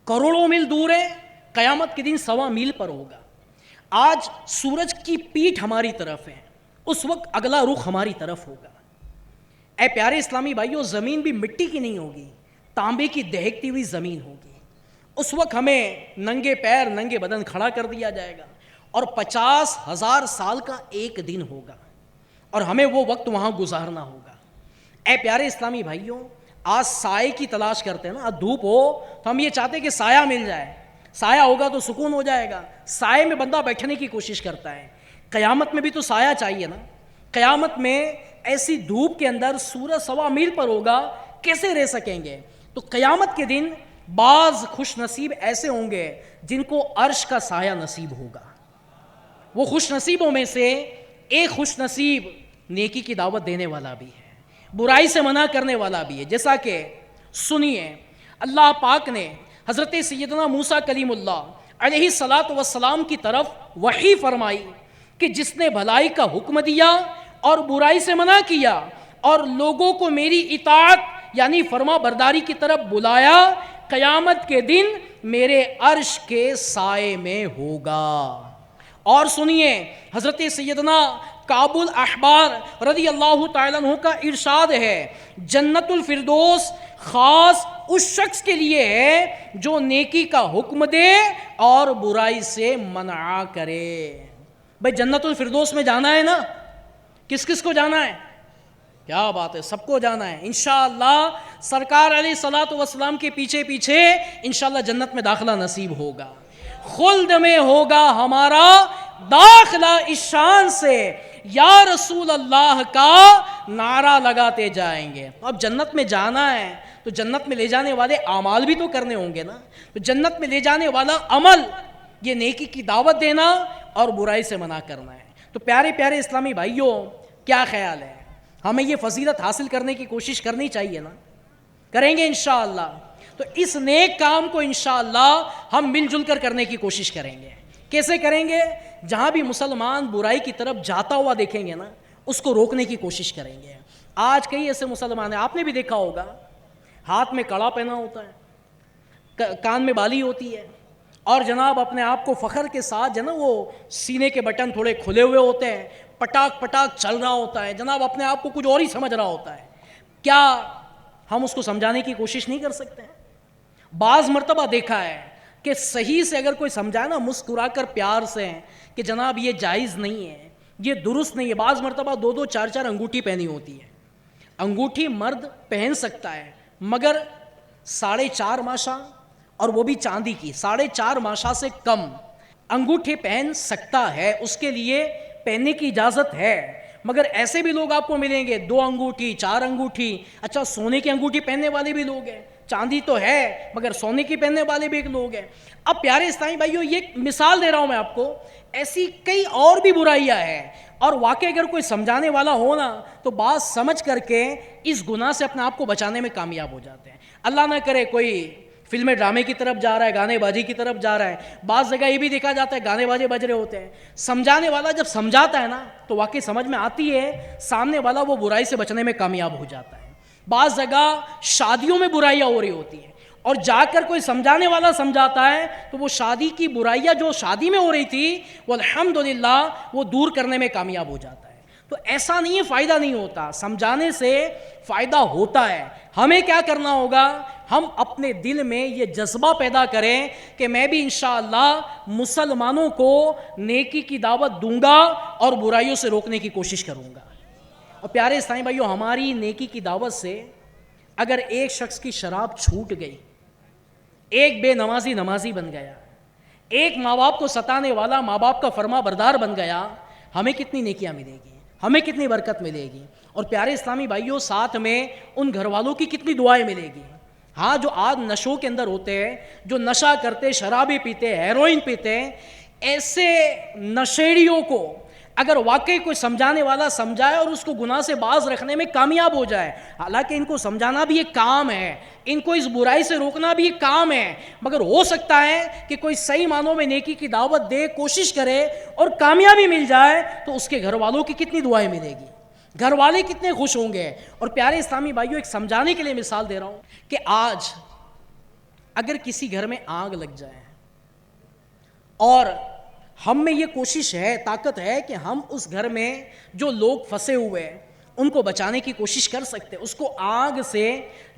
کروڑوں میل دور ہے، قیامت کے دن 1.25 میل پر ہوگا. آج سورج کی پیٹھ ہماری طرف ہے، اس وقت اگلا رخ ہماری طرف ہوگا. اے پیارے اسلامی بھائیوں زمین بھی مٹی کی نہیں ہوگی، تانبے کی دہکتی ہوئی زمین ہوگی. اس وقت ہمیں ننگے پیر ننگے بدن کھڑا کر دیا جائے گا اور 50,000 سال کا ایک دن ہوگا اور ہمیں وہ وقت وہاں گزارنا ہوگا. اے پیارے اسلامی بھائیوں آج سائے کی تلاش کرتے ہیں نا، آج دھوپ ہو تو ہم یہ چاہتے ہیں کہ سایہ مل جائے، سایہ ہوگا تو سکون ہو جائے گا، سائے میں بندہ بیٹھنے کی کوشش کرتا ہے. قیامت میں بھی تو سایہ چاہیے نا. قیامت میں ایسی دھوپ کے اندر سورج 1.25 میل پر ہوگا، کیسے رہ سکیں گے؟ تو قیامت کے دن بعض خوش نصیب ایسے ہوں گے جن کو عرش کا سایہ نصیب ہوگا. وہ خوش نصیبوں میں سے ایک خوش نصیب نیکی کی دعوت دینے والا بھی ہے، برائی سے منع کرنے والا بھی ہے. جیسا کہ سنیے اللہ پاک نے حضرت سیدنا موسیٰ کلیم اللہ علیہ الصلاۃ والسلام کی طرف وحی فرمائی کہ جس نے بھلائی کا حکم دیا اور برائی سے منع کیا اور لوگوں کو میری اطاعت یعنی فرما برداری کی طرف بلایا، قیامت کے دن میرے عرش کے سائے میں ہوگا. اور سنیے حضرت سیدنا کعب الاحبار رضی اللہ تعالیٰ عنہ کا ارشاد ہے، جنت الفردوس خاص اس شخص کے لیے ہے جو نیکی کا حکم دے اور برائی سے منع کرے. بھئی جنت الفردوس میں جانا ہے نا، کس کس کو جانا ہے؟ کیا بات ہے، سب کو جانا ہے انشاءاللہ. سرکار علیہ الصلوۃ والسلام کے پیچھے پیچھے انشاءاللہ جنت میں داخلہ نصیب ہوگا، خلد میں ہوگا ہمارا داخلہ. اس شان سے یا رسول اللہ کا نعرہ لگاتے جائیں گے. اب جنت میں جانا ہے تو جنت میں لے جانے والے اعمال بھی تو کرنے ہوں گے نا. تو جنت میں لے جانے والا عمل یہ نیکی کی دعوت دینا اور برائی سے منع کرنا ہے. تو پیارے پیارے اسلامی بھائیوں، کیا خیال ہے؟ ہمیں یہ فضیلت حاصل کرنے کی کوشش کرنی چاہیے نا؟ کریں گے انشاءاللہ. تو اس نیک کام کو انشاءاللہ ہم مل جل کر کرنے کی کوشش کریں گے. کیسے کریں گے؟ جہاں بھی مسلمان برائی کی طرف جاتا ہوا دیکھیں گے نا، اس کو روکنے کی کوشش کریں گے. آج کئی ایسے مسلمان ہیں، آپ نے بھی دیکھا ہوگا، ہاتھ میں کڑا پہنا ہوتا ہے، کان میں بالی ہوتی ہے، اور جناب اپنے آپ کو فخر کے ساتھ جو نا وہ سینے کے بٹن تھوڑے کھلے ہوئے ہوتے ہیں، پٹاک پٹاک چل رہا ہوتا ہے، جناب اپنے آپ کو کچھ اور ہی سمجھ رہا ہوتا ہے. کیا ہم اس کو سمجھانے کی کوشش نہیں کر سکتے ہیں؟ بعض مرتبہ دیکھا ہے کہ صحیح سے اگر کوئی سمجھائے نا مسکرا کر پیار سے کہ جناب یہ جائز نہیں ہے، یہ درست نہیں ہے. بعض مرتبہ 2 4 انگوٹھی پہنی ہوتی ہے. انگوٹھی مرد پہن سکتا ہے مگر 4.5 ماشا، اور وہ بھی چاندی کی 4.5 ماشا سے کم انگوٹھی پہن سکتا ہے، اس کے لیے پہننے کی اجازت ہے. مگر ایسے بھی لوگ آپ کو ملیں گے 2 انگوٹھی 4 انگوٹھی. اچھا سونے کی انگوٹھی پہننے والے بھی لوگ ہیں، چاندی تو ہے مگر سونے کی پہننے والے بھی ایک لوگ ہیں. اب پیارے اسلامی بھائیوں، یہ مثال دے رہا ہوں میں آپ کو، ایسی کئی اور بھی برائیاں ہیں. اور واقعی اگر کوئی سمجھانے والا ہو نا تو بات سمجھ کر کے اس گناہ سے اپنے آپ کو بچانے میں کامیاب ہو جاتے ہیں. اللہ نہ کرے کوئی فلمیں ڈرامے کی طرف جا رہا ہے، گانے بازی کی طرف جا رہا ہے. بعض جگہ یہ بھی دیکھا جاتا ہے گانے بازے بج رہے ہوتے ہیں. سمجھانے والا جب سمجھاتا ہے نا تو واقعی سمجھ میں آتی ہے، سامنے والا وہ برائی سے بچنے میں کامیاب ہو جاتا ہے. بعض جگہ شادیوں میں برائیاں ہو رہی ہوتی ہیں اور جا کر کوئی سمجھانے والا سمجھاتا ہے تو وہ شادی کی برائیاں جو شادی میں ہو رہی تھی وہ الحمدللہ وہ دور کرنے میں کامیاب ہو جاتا ہے. تو ایسا نہیں ہے فائدہ نہیں ہوتا، سمجھانے سے فائدہ ہوتا ہے. ہمیں کیا کرنا ہوگا؟ ہم اپنے دل میں یہ جذبہ پیدا کریں کہ میں بھی انشاءاللہ مسلمانوں کو نیکی کی دعوت دوں گا اور برائیوں سے روکنے کی کوشش کروں گا. اور پیارے اسلامی بھائیوں، ہماری نیکی کی دعوت سے اگر ایک شخص کی شراب چھوٹ گئی، ایک بے نمازی نمازی بن گیا، ایک ماں باپ کو ستانے والا ماں باپ کا فرما بردار بن گیا، ہمیں کتنی نیکیاں ملے گی، ہمیں کتنی برکت ملے گی. اور پیارے اسلامی بھائیوں، ساتھ میں ان گھر والوں کی کتنی دعائیں ملے گی. ہاں، جو آج نشوں کے اندر ہوتے ہیں، جو نشہ کرتے، شرابی پیتے، ہیروئن پیتے، ایسے نشیڑیوں کو اگر واقعی کوئی سمجھانے والا سمجھائے اور اس کو گناہ سے باز رکھنے میں کامیاب ہو جائے، حالانکہ ان کو سمجھانا بھی ایک کام ہے، ان کو اس برائی سے روکنا بھی ایک کام ہے، مگر ہو سکتا ہے کہ کوئی صحیح معنوں میں نیکی کی دعوت دے، کوشش کرے اور کامیابی مل جائے تو اس کے گھر والوں کی کتنی دعائیں ملے گی، گھر والے کتنے خوش ہوں گے. اور پیارے اسلامی بھائیوں، ایک سمجھانے کے لیے مثال دے رہا ہوں کہ آج اگر کسی گھر میں آگ لگ جائے اور ہم میں یہ کوشش ہے، طاقت ہے کہ ہم اس گھر میں جو لوگ پھنسے ہوئے ہیں ان کو بچانے کی کوشش کر سکتے ہیں، اس کو آگ سے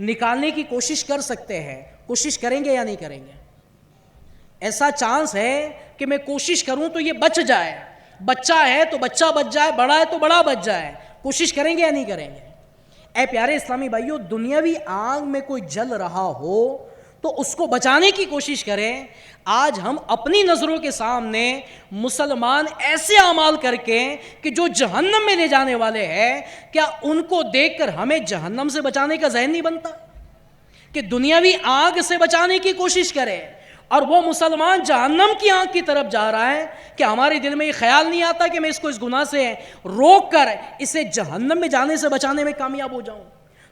نکالنے کی کوشش کر سکتے ہیں. کوشش کریں گے یا نہیں کریں گے؟ ایسا چانس ہے کہ میں کوشش کروں تو یہ بچ جائے، بچہ ہے تو بچہ بچ جائے، بڑا ہے تو بڑا بچ جائے. کوشش کریں گے یا نہیں کریں گے؟ اے پیارے اسلامی بھائیوں، دنیاوی آگ میں کوئی جل رہا ہو تو اس کو بچانے کی کوشش کریں. آج ہم اپنی نظروں کے سامنے مسلمان ایسے اعمال کر کے کہ جو جہنم میں لے جانے والے ہیں، کیا ان کو دیکھ کر ہمیں جہنم سے بچانے کا ذہن نہیں بنتا کہ دنیاوی آگ سے بچانے کی کوشش کرے اور وہ مسلمان جہنم کی آگ کی طرف جا رہا ہے کہ ہمارے دل میں یہ خیال نہیں آتا کہ میں اس کو اس گناہ سے روک کر اسے جہنم میں جانے سے بچانے میں کامیاب ہو جاؤں.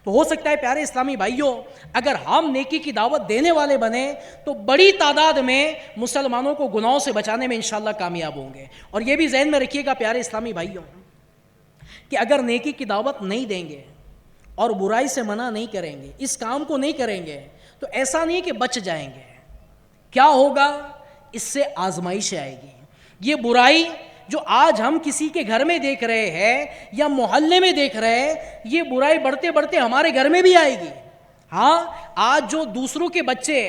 تو ہو سکتا ہے پیارے اسلامی بھائیوں، اگر ہم نیکی کی دعوت دینے والے بنے تو بڑی تعداد میں مسلمانوں کو گناہوں سے بچانے میں انشاءاللہ کامیاب ہوں گے. اور یہ بھی ذہن میں رکھیے گا پیارے اسلامی بھائیوں کہ اگر نیکی کی دعوت نہیں دیں گے اور برائی سے منع نہیں کریں گے، اس کام کو نہیں کریں گے، تو ایسا نہیں کہ بچ جائیں گے. کیا ہوگا؟ اس سے آزمائش آئے گی. یہ برائی جو آج ہم کسی کے گھر میں دیکھ رہے ہیں یا محلے میں دیکھ رہے ہیں، یہ برائی بڑھتے بڑھتے ہمارے گھر میں بھی آئے گی. ہاں، آج جو دوسروں کے بچے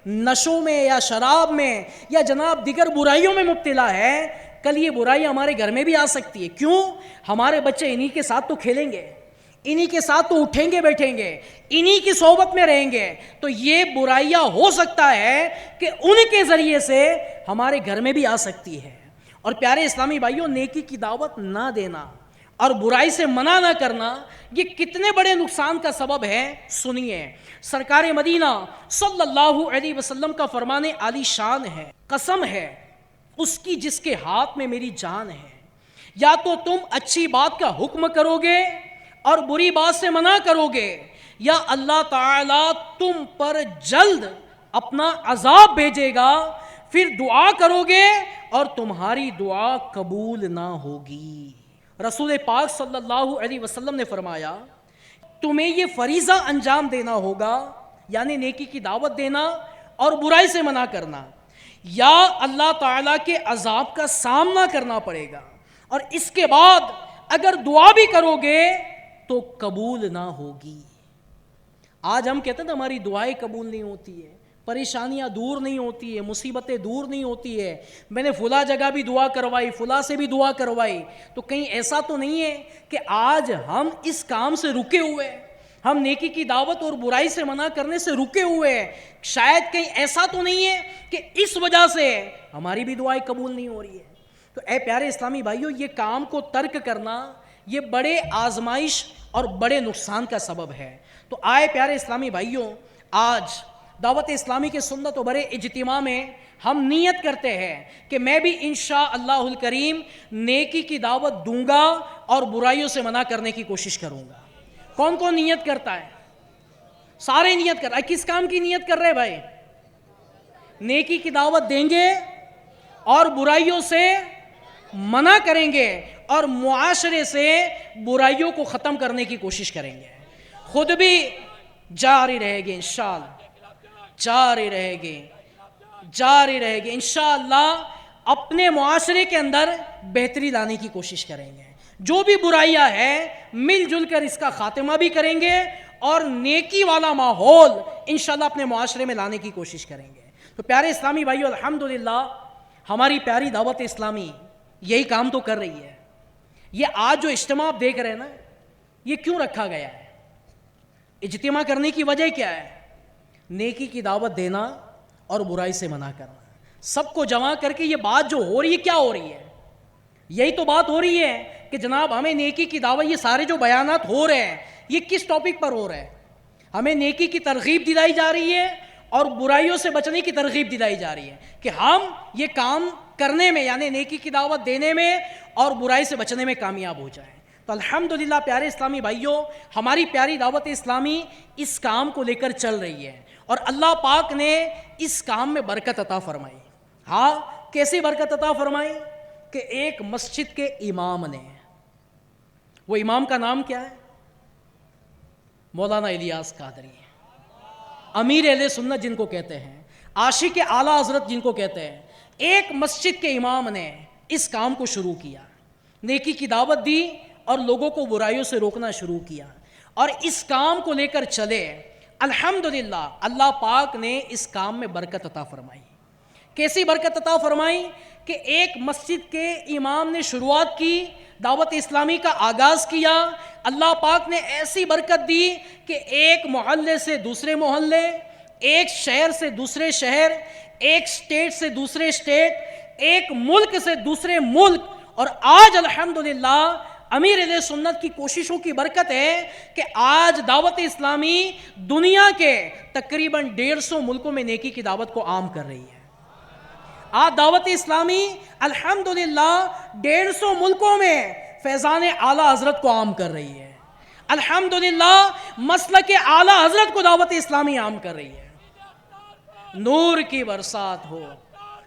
نشوں میں یا شراب میں یا جناب دیگر برائیوں میں مبتلا ہے، کل یہ برائی ہمارے گھر میں بھی آ سکتی ہے. کیوں؟ ہمارے بچے انہی کے ساتھ تو کھیلیں گے، انہی کے ساتھ تو اٹھیں گے بیٹھیں گے، انہی کی صحبت میں رہیں گے، تو یہ برائیاں ہو سکتا ہے کہ ان کے ذریعے سے ہمارے گھر میں بھی آ سکتی ہے. اور پیارے اسلامی بھائیوں، نیکی کی دعوت نہ دینا اور برائی سے منع نہ کرنا یہ کتنے بڑے نقصان کا سبب ہے سنیے۔ سرکار مدینہ صلی اللہ علیہ وسلم کا فرمان عالی شان ہے، قسم ہے اس کی جس کے ہاتھ میں میری جان ہے، یا تو تم اچھی بات کا حکم کرو گے اور بری بات سے منع کرو گے، یا اللہ تعالیٰ تم پر جلد اپنا عذاب بھیجے گا، پھر دعا کرو گے اور تمہاری دعا قبول نہ ہوگی۔ رسول پاک صلی اللہ علیہ وسلم نے فرمایا تمہیں یہ فریضہ انجام دینا ہوگا، یعنی نیکی کی دعوت دینا اور برائی سے منع کرنا، یا اللہ تعالیٰ کے عذاب کا سامنا کرنا پڑے گا، اور اس کے بعد اگر دعا بھی کرو گے تو قبول نہ ہوگی۔ آج ہم کہتے ہیں نا ہماری دعائیں قبول نہیں ہوتی ہے، پریشانیاں دور نہیں ہوتی ہے، مصیبتیں دور نہیں ہوتی ہے، میں نے فلاں جگہ بھی دعا کروائی، فلاں سے بھی دعا کروائی، تو کہیں ایسا تو نہیں ہے کہ آج ہم اس کام سے رکے ہوئے ہیں، ہم نیکی کی دعوت اور برائی سے منع کرنے سے رکے ہوئے ہیں؟ شاید کہیں ایسا تو نہیں ہے کہ اس وجہ سے ہماری بھی دعائیں قبول نہیں ہو رہی ہے؟ تو اے پیارے اسلامی بھائیوں، یہ کام کو ترک کرنا یہ بڑے آزمائش اور بڑے نقصان کا سبب ہے۔ تو آئے پیارے اسلامی بھائیوں، آج دعوت اسلامی کے سنت و برے اجتماع میں ہم نیت کرتے ہیں کہ میں بھی انشاءاللہ الکریم نیکی کی دعوت دوں گا اور برائیوں سے منع کرنے کی کوشش کروں گا۔ کون کون نیت کرتا ہے؟ سارے نیت کر رہے ہیں۔ کس کام کی نیت کر رہے بھائی؟ نیکی کی دعوت دیں گے اور برائیوں سے منع کریں گے اور معاشرے سے برائیوں کو ختم کرنے کی کوشش کریں گے، خود بھی جاری رہے گی انشاءاللہ، جاری رہے گی انشاءاللہ، اپنے معاشرے کے اندر بہتری لانے کی کوشش کریں گے، جو بھی برائیاں ہیں مل جل کر اس کا خاتمہ بھی کریں گے اور نیکی والا ماحول انشاءاللہ اپنے معاشرے میں لانے کی کوشش کریں گے۔ تو پیارے اسلامی بھائیو، الحمدللہ ہماری پیاری دعوت اسلامی یہی کام تو کر رہی ہے۔ یہ آج جو اجتماع آپ دیکھ رہے ہیں نا، یہ کیوں رکھا گیا ہے؟ اجتماع کرنے کی وجہ کیا ہے؟ نیکی کی دعوت دینا اور برائی سے منع کرنا، سب کو جمع کر کے یہ بات جو ہو رہی ہے کیا ہو رہی ہے؟ یہی تو بات ہو رہی ہے کہ جناب ہمیں نیکی کی دعوت، یہ سارے جو بیانات ہو رہے ہیں یہ کس ٹاپک پر ہو رہے ہیں؟ ہمیں نیکی کی ترغیب دلائی جا رہی ہے اور برائیوں سے بچنے کی ترغیب دلائی جا رہی ہے کہ ہم یہ کام کرنے میں، یعنی نیکی کی دعوت دینے میں اور برائی سے بچنے میں کامیاب ہو جائیں۔ تو الحمدللہ پیارے اسلامی بھائیوں، ہماری پیاری دعوت اسلامی اس کام کو لے کر چل رہی ہے اور اللہ پاک نے اس کام میں برکت عطا فرمائی۔ ہاں، کیسی برکت عطا فرمائی؟ کہ ایک مسجد کے امام نے، وہ امام کا نام کیا ہے؟ مولانا الیاس قادری، امیر اہل سنت جن کو کہتے ہیں، عاشق اعلیٰ حضرت جن کو کہتے ہیں، ایک مسجد کے امام نے اس کام کو شروع کیا، نیکی کی دعوت دی اور لوگوں کو برائیوں سے روکنا شروع کیا اور اس کام کو لے کر چلے۔ الحمدللہ اللہ پاک نے اس کام میں برکت عطا فرمائی۔ کیسی برکت عطا فرمائی؟ کہ ایک مسجد کے امام نے شروعات کی، دعوت اسلامی کا آغاز کیا، اللہ پاک نے ایسی برکت دی کہ ایک محلے سے دوسرے محلے، ایک شہر سے دوسرے شہر، ایک سٹیٹ سے دوسرے سٹیٹ، ایک ملک سے دوسرے ملک، اور آج الحمدللہ امیر اہل سنت کی کوششوں کی برکت ہے کہ آج دعوت اسلامی دنیا کے تقریباً 150 ملکوں میں نیکی کی دعوت کو عام کر رہی ہے۔ آج دعوت اسلامی الحمدللہ 150 ملکوں میں فیضان اعلیٰ حضرت کو عام کر رہی ہے۔ الحمدللہ مسلک اعلیٰ حضرت کو دعوت اسلامی عام کر رہی ہے۔ نور کی برسات ہو،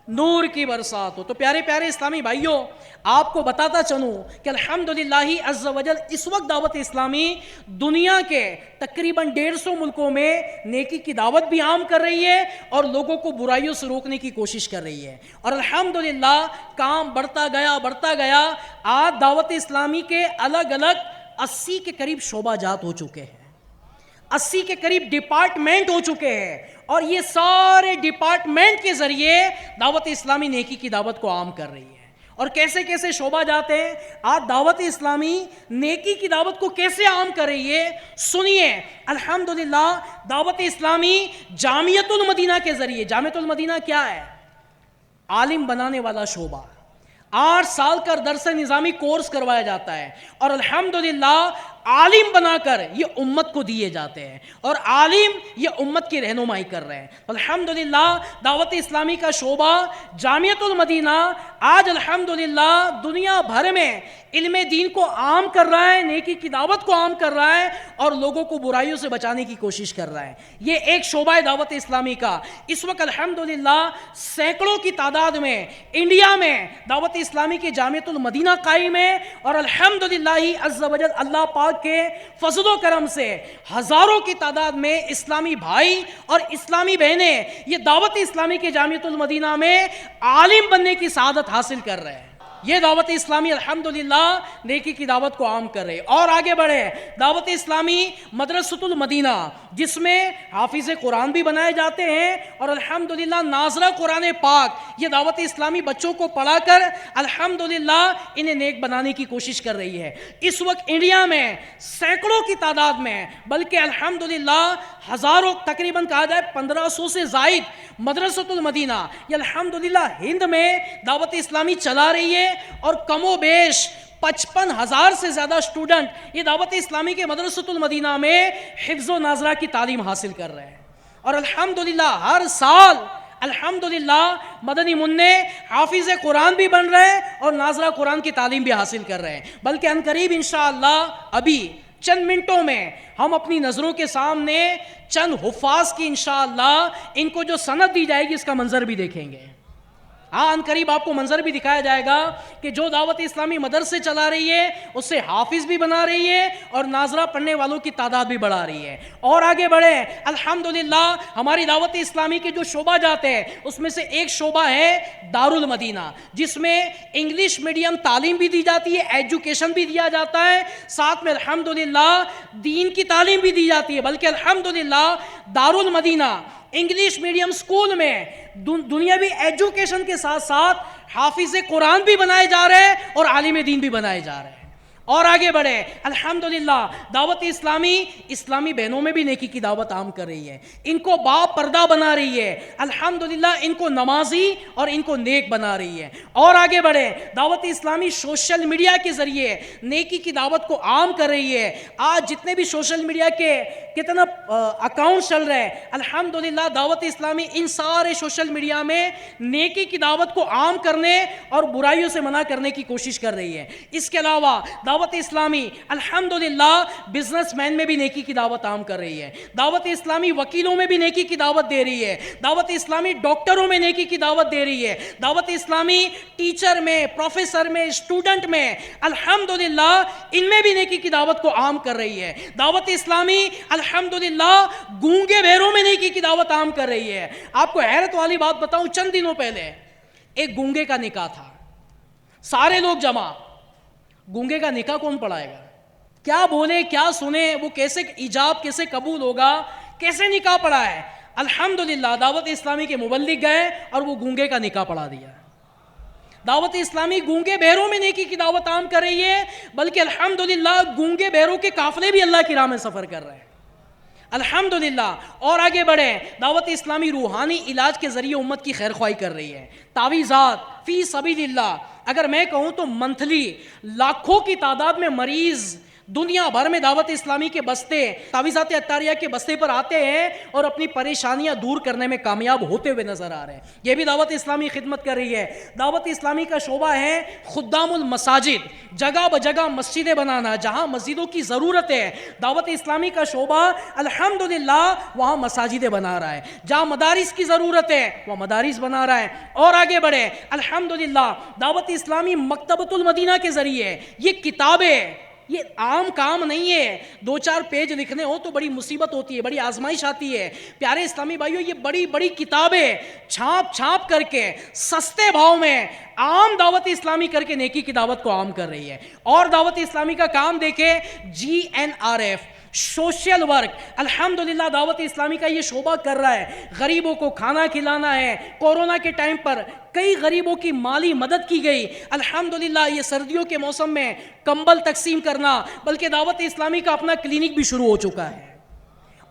نور کی برسات ہو۔ تو پیارے پیارے اسلامی بھائیوں، آپ کو بتاتا چلوں کہ الحمدللہ عز و جل اس وقت دعوت اسلامی دنیا کے تقریباً 150 ملکوں میں نیکی کی دعوت بھی عام کر رہی ہے اور لوگوں کو برائیوں سے روکنے کی کوشش کر رہی ہے، اور الحمدللہ کام بڑھتا گیا۔ آج دعوت اسلامی کے الگ الگ 80 کے قریب شعبہ جات ہو چکے ہیں، 80 کے قریب ڈپارٹمنٹ ہو چکے ہیں، اور یہ سارے ڈپارٹمنٹ کے ذریعے دعوت اسلامی نیکی کی دعوت کو عام کر رہی ہے۔ اور کیسے کیسے شعبہ جاتے ہیں؟ آج دعوت اسلامی نیکی کی دعوت کو کیسے عام کر رہی ہے سنیے۔ الحمدللہ دعوت اسلامی جامعۃ المدینہ کے ذریعے، جامعۃ المدینہ کیا ہے؟ عالم بنانے والا شعبہ، 8 سال کا درس نظامی کورس کروایا جاتا ہے اور الحمدللہ عالم بنا کر یہ امت کو دیے جاتے ہیں اور عالم یہ امت کی رہنمائی کر رہے ہیں. الحمدللہ دعوت اسلامی کا شعبہ جامعۃ المدینہ آج الحمدللہ دنیا بھر میں علم دین کو عام کر رہا ہے, نیکی کی دعوت کو عام کر رہا ہے اور لوگوں کو برائیوں سے بچانے کی کوشش کر رہا ہے. یہ ایک شعبہ ہے دعوت اسلامی کا. اس وقت الحمدللہ سینکڑوں کی تعداد میں انڈیا میں دعوت اسلامی کی جامعۃ المدینہ قائم ہے اور الحمدللہ عز و جل اللہ پاک کے فضل و کرم سے ہزاروں کی تعداد میں اسلامی بھائی اور اسلامی بہنیں یہ دعوت اسلامی کی جامعۃ المدینہ میں عالم بننے کی سعادت حاصل کر رہے ہیں. یہ دعوت اسلامی الحمدللہ نیکی کی دعوت کو عام کر رہے. اور آگے بڑھے دعوت اسلامی مدرسۃ المدینہ جس میں حافظ قرآن بھی بنائے جاتے ہیں اور الحمدللہ ناظرہ قرآن پاک یہ دعوت اسلامی بچوں کو پڑھا کر الحمدللہ انہیں نیک بنانے کی کوشش کر رہی ہے. اس وقت انڈیا میں سینکڑوں کی تعداد میں بلکہ الحمدللہ ہزاروں, تقریباً کہا جائے 1500 سے زائد مدرسۃ المدینہ یہ الحمدللہ ہند میں دعوت اسلامی چلا رہی ہے اور کم و بیش 55,000 سے زیادہ اسٹوڈنٹ یہ دعوت اسلامی کے مدرسۃ المدینہ میں حفظ و ناظرہ کی تعلیم حاصل کر رہے ہیں اور الحمدللہ ہر سال الحمدللہ مدنی منع حافظ قرآن بھی بن رہے ہیں اور ناظرہ قرآن کی تعلیم بھی حاصل کر رہے ہیں. بلکہ عنقریب انشاءاللہ ابھی چند منٹوں میں ہم اپنی نظروں کے سامنے چند حفاظ کی انشاءاللہ ان کو جو سند دی جائے گی اس کا منظر بھی دیکھیں گے. ہاں عنقریب آپ کو منظر بھی دکھایا جائے گا کہ جو دعوت اسلامی مدرسے چلا رہی ہے اس سے حافظ بھی بنا رہی ہے اور ناظرہ پڑھنے والوں کی تعداد بھی بڑھا رہی ہے. اور آگے بڑھے الحمدللہ ہماری دعوت اسلامی کے جو شعبہ جاتے ہیں اس میں سے ایک شعبہ ہے دارالمدینہ جس میں انگلش میڈیم تعلیم بھی دی جاتی ہے, ایجوکیشن بھی دیا جاتا ہے, ساتھ میں الحمدللہ دین کی تعلیم بھی دی جاتی ہے. بلکہ الحمدللہ دارالمدینہ انگلش میڈیم سکول میں دنیاوی ایجوکیشن کے ساتھ ساتھ حافظ قرآن بھی بنائے جا رہے ہیں اور عالم دین بھی بنائے جا رہے ہیں. اور آگے بڑھے الحمدللہ دعوت اسلامی بہنوں میں بھی نیکی کی دعوت عام کر رہی ہے, ان کو با پردہ بنا رہی ہے, الحمدللہ ان کو نمازی اور ان کو نیک بنا رہی ہے. اور آگے بڑھے دعوت اسلامی سوشل میڈیا کے ذریعے نیکی کی دعوت کو عام کر رہی ہے. آج جتنے بھی سوشل میڈیا کے کتنا اکاؤنٹ چل رہے ہیں الحمدللہ دعوت اسلامی ان سارے سوشل میڈیا میں نیکی کی دعوت کو عام کرنے اور برائیوں سے منع کرنے کی کوشش کر رہی ہے. اس کے علاوہ دعوت اسلامی الحمدللہ بزنس مین میں بھی نیکی کی دعوت عام کر رہی ہے. دعوت اسلامی وکیلوں میں بھی نیکی کی دعوت دے رہی ہے. دعوت اسلامی ڈاکٹروں میں نیکی کی دعوت دے رہی ہے. دعوت اسلامی ٹیچر میں, پروفیسر میں, اسٹوڈنٹ میں الحمدللہ ان میں بھی نیکی کی دعوت کو عام کر رہی ہے. دعوت اسلامی الحمدللہ گونگے بہروں میں نیکی کی دعوت عام کر رہی ہے. آپ کو حیرت والی بات بتاؤں, چند دنوں پہلے ایک گونگے کا نکاح تھا, سارے لوگ جمع. گونگے کا نکاح کون پڑھائے گا؟ کیا بولے کیا سنے, وہ کیسے ایجاب کیسے قبول ہوگا, کیسے نکاح پڑھا ہے؟ الحمدللہ دعوت اسلامی کے مبلغ گئے اور وہ گونگے کا نکاح پڑھا دیا. دعوت اسلامی گونگے بہروں میں نیکی کی دعوت عام کر رہی ہے, بلکہ الحمدللہ گونگے بہروں کے قافلے بھی اللہ کی راہ میں سفر کر رہے ہیں الحمدللہ. اور آگے بڑھے دعوت اسلامی روحانی علاج کے ذریعے امت کی خیر خواہی کر رہی ہے. تعویذات فی سبیل اللہ, اگر میں کہوں تو منتھلی لاکھوں کی تعداد میں مریض دنیا بھر میں دعوت اسلامی کے بستے تعویذات عطاریہ کے بستے پر آتے ہیں اور اپنی پریشانیاں دور کرنے میں کامیاب ہوتے ہوئے نظر آ رہے ہیں. یہ بھی دعوت اسلامی خدمت کر رہی ہے. دعوت اسلامی کا شعبہ ہے خدام المساجد, جگہ بجگہ مسجدیں بنانا, جہاں مسجدوں کی ضرورت ہے دعوت اسلامی کا شعبہ الحمدللہ وہاں مساجدیں بنا رہا ہے. جہاں مدارس کی ضرورت ہے وہ مدارس بنا رہا ہے. اور آگے بڑھے الحمدللہ دعوت اسلامی مکتبۃ المدینہ کے ذریعے یہ کتابیں, یہ عام کام نہیں ہے, 2-4 پیج لکھنے ہو تو بڑی مصیبت ہوتی ہے, بڑی آزمائش آتی ہے. پیارے اسلامی بھائیوں, یہ بڑی بڑی کتابیں چھاپ کر کے سستے بھاؤ میں عام دعوت اسلامی کر کے نیکی کی دعوت کو عام کر رہی ہے. اور دعوت اسلامی کا کام دیکھیں, GNRF سوشل ورک الحمدللہ دعوت اسلامی کا یہ شعبہ کر رہا ہے. غریبوں کو کھانا کھلانا ہے. کورونا کے ٹائم پر کئی غریبوں کی مالی مدد کی گئی الحمدللہ. یہ سردیوں کے موسم میں کمبل تقسیم کرنا, بلکہ دعوت اسلامی کا اپنا کلینک بھی شروع ہو چکا ہے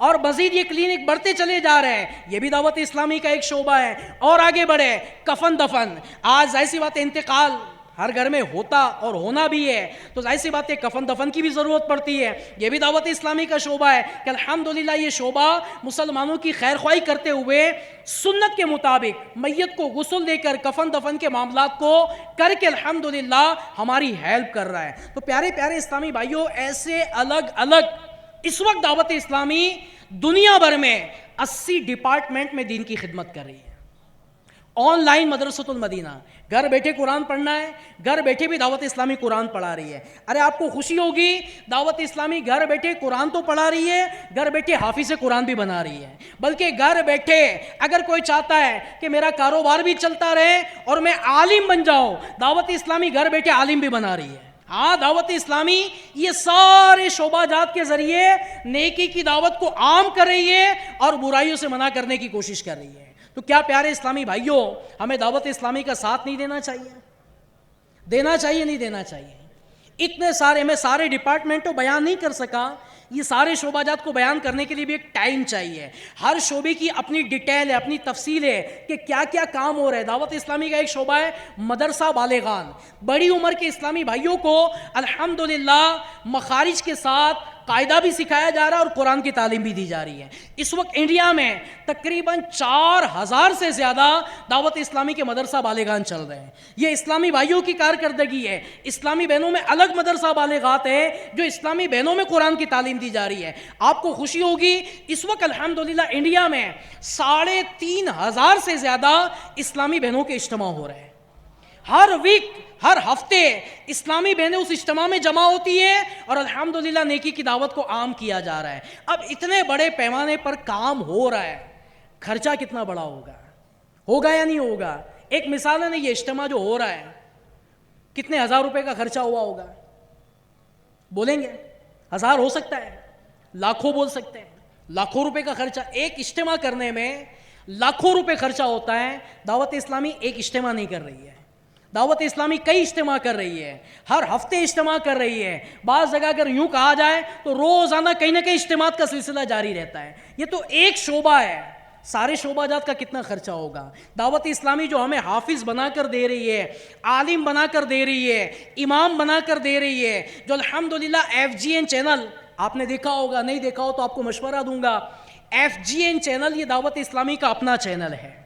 اور مزید یہ کلینک بڑھتے چلے جا رہے ہیں. یہ بھی دعوت اسلامی کا ایک شعبہ ہے. اور آگے بڑھے کفن دفن, آج ایسی بات انتقال ہر گھر میں ہوتا اور ہونا بھی ہے، تو ظاہر سی بات ہے کفن دفن کی بھی ضرورت پڑتی ہے. یہ بھی دعوت اسلامی کا شعبہ ہے کہ الحمدللہ یہ شعبہ مسلمانوں کی خیر خواہی کرتے ہوئے سنت کے مطابق میت کو غسل دے کر کفن دفن کے معاملات کو کر کے الحمدللہ ہماری ہیلپ کر رہا ہے. تو پیارے پیارے اسلامی بھائیوں، ایسے الگ الگ اس وقت دعوت اسلامی دنیا بھر میں 80 ڈپارٹمنٹ میں دین کی خدمت کر رہی ہے. آن لائن مدرسۃ المدینہ، گھر بیٹھے قرآن پڑھنا ہے، گھر بیٹھے بھی دعوت اسلامی قرآن پڑھا رہی ہے. ارے آپ کو خوشی ہوگی، دعوت اسلامی گھر بیٹھے قرآن تو پڑھا رہی ہے، گھر بیٹھے حافظ قرآن بھی بنا رہی ہے. بلکہ گھر بیٹھے اگر کوئی چاہتا ہے کہ میرا کاروبار بھی چلتا رہے اور میں عالم بن جاؤں، دعوت اسلامی گھر بیٹھے عالم بھی بنا رہی ہے. ہاں، دعوت اسلامی یہ سارے شعبہ جات کے ذریعے نیکی کی دعوت کو عام کر رہی ہے اور برائیوں سے منع کرنے کی کوشش کر رہی ہے. تو کیا پیارے اسلامی بھائیوں، ہمیں دعوت اسلامی کا ساتھ نہیں دینا چاہیے؟ دینا چاہیے، نہیں دینا چاہیے؟ اتنے سارے، میں سارے ڈپارٹمنٹ تو بیان نہیں کر سکا، یہ سارے شعبہ جات کو بیان کرنے کے لیے بھی ایک ٹائم چاہیے. ہر شعبے کی اپنی ڈیٹیل ہے، اپنی تفصیل ہے کہ کیا کیا کام ہو رہا ہے. دعوت اسلامی کا ایک شعبہ ہے مدرسہ بالغان، بڑی عمر کے اسلامی بھائیوں کو الحمدللہ مخارج کے ساتھ قاعدہ بھی سکھایا جا رہا ہے اور قرآن کی تعلیم بھی دی جا رہی ہے. اس وقت انڈیا میں تقریباً 4000 سے زیادہ دعوت اسلامی کے مدرسہ بالغان چل رہے ہیں. یہ اسلامی بھائیوں کی کارکردگی ہے. اسلامی بہنوں میں الگ مدرسہ بالغات ہے جو اسلامی بہنوں میں قرآن کی تعلیم دی جا رہی ہے. آپ کو خوشی ہوگی، اس وقت الحمدللہ انڈیا میں 3500 سے زیادہ اسلامی بہنوں کے اجتماع ہو رہے ہیں. ہر ویک، ہر ہفتے اسلامی بہنیں اس اجتماع میں جمع ہوتی ہے اور الحمدللہ نیکی کی دعوت کو عام کیا جا رہا ہے. اب اتنے بڑے پیمانے پر کام ہو رہا ہے، خرچہ کتنا بڑا ہوگا یا نہیں ہوگا؟ ایک مثال ہے نا، یہ اجتماع جو ہو رہا ہے کتنے ہزار روپے کا خرچہ ہوا ہوگا؟ بولیں گے؟ 1000 ہو سکتا ہے، لاکھوں بول سکتے ہیں. لاکھوں روپے کا خرچہ ایک اجتماع کرنے میں، لاکھوں روپے خرچہ ہوتا ہے. دعوت اسلامی ایک اجتماع نہیں کر رہی ہے، دعوت اسلامی کئی اجتماع کر رہی ہے، ہر ہفتے اجتماع کر رہی ہے. بعض جگہ اگر یوں کہا جائے تو روزانہ کہیں نہ کہیں اجتماعات کا سلسلہ جاری رہتا ہے. یہ تو ایک شعبہ ہے، سارے شعبہ جات کا کتنا خرچہ ہوگا؟ دعوت اسلامی جو ہمیں حافظ بنا کر دے رہی ہے، عالم بنا کر دے رہی ہے، امام بنا کر دے رہی ہے، جو الحمدللہ FGN چینل، آپ نے دیکھا ہوگا، نہیں دیکھا ہو تو آپ کو مشورہ دوں گا، FGN چینل یہ دعوت اسلامی کا اپنا چینل ہے.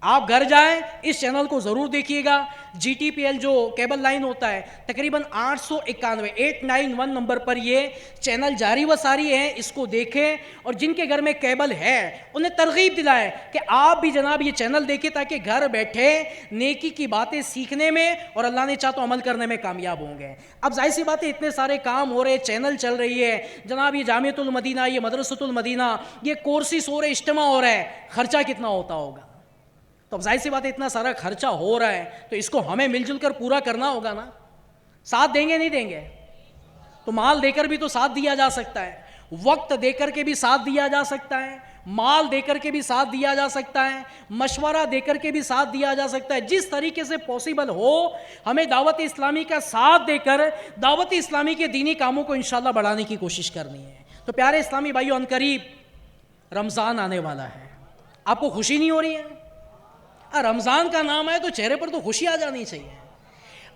آپ گھر جائیں، اس چینل کو ضرور دیکھیے گا. GTPL جو کیبل لائن ہوتا ہے، تقریباً 891 نمبر پر یہ چینل جاری و ساری ہے. اس کو دیکھیں اور جن کے گھر میں کیبل ہے انہیں ترغیب دلائیں کہ آپ بھی جناب یہ چینل دیکھیں تاکہ گھر بیٹھے نیکی کی باتیں سیکھنے میں اور اللہ نے چاہ تو عمل کرنے میں کامیاب ہوں گے. اب ظاہر سی بات ہے اتنے سارے کام ہو رہے، چینل چل رہی ہے جناب، یہ جامعۃ المدینہ، یہ مدرسۃ المدینہ، یہ کورسز ہو رہے، اجتماع ہو رہا ہے، خرچہ کتنا ہوتا ہوگا؟ تو اب ظاہر سی بات ہے اتنا سارا خرچہ ہو رہا ہے تو اس کو ہمیں مل جل کر پورا کرنا ہوگا نا. ساتھ دیں گے نہیں دیں گے؟ تو مال دے کر بھی تو ساتھ دیا جا سکتا ہے، وقت دے کر کے بھی ساتھ دیا جا سکتا ہے، مال دے کر کے بھی ساتھ دیا جا سکتا ہے، مشورہ دے کر کے بھی ساتھ دیا جا سکتا ہے. جس طریقے سے پاسبل ہو ہمیں دعوت اسلامی کا ساتھ دے کر دعوت اسلامی کے دینی کاموں کو انشاءاللہ بڑھانے کی کوشش کرنی ہے. تو پیارے اسلامی بھائیو، عنقریب رمضان آنے والا ہے. آپ کو خوشی نہیں ہو رہی ہے؟ رمضان کا نام ہے تو چہرے پر تو خوشی آ جانی چاہیے.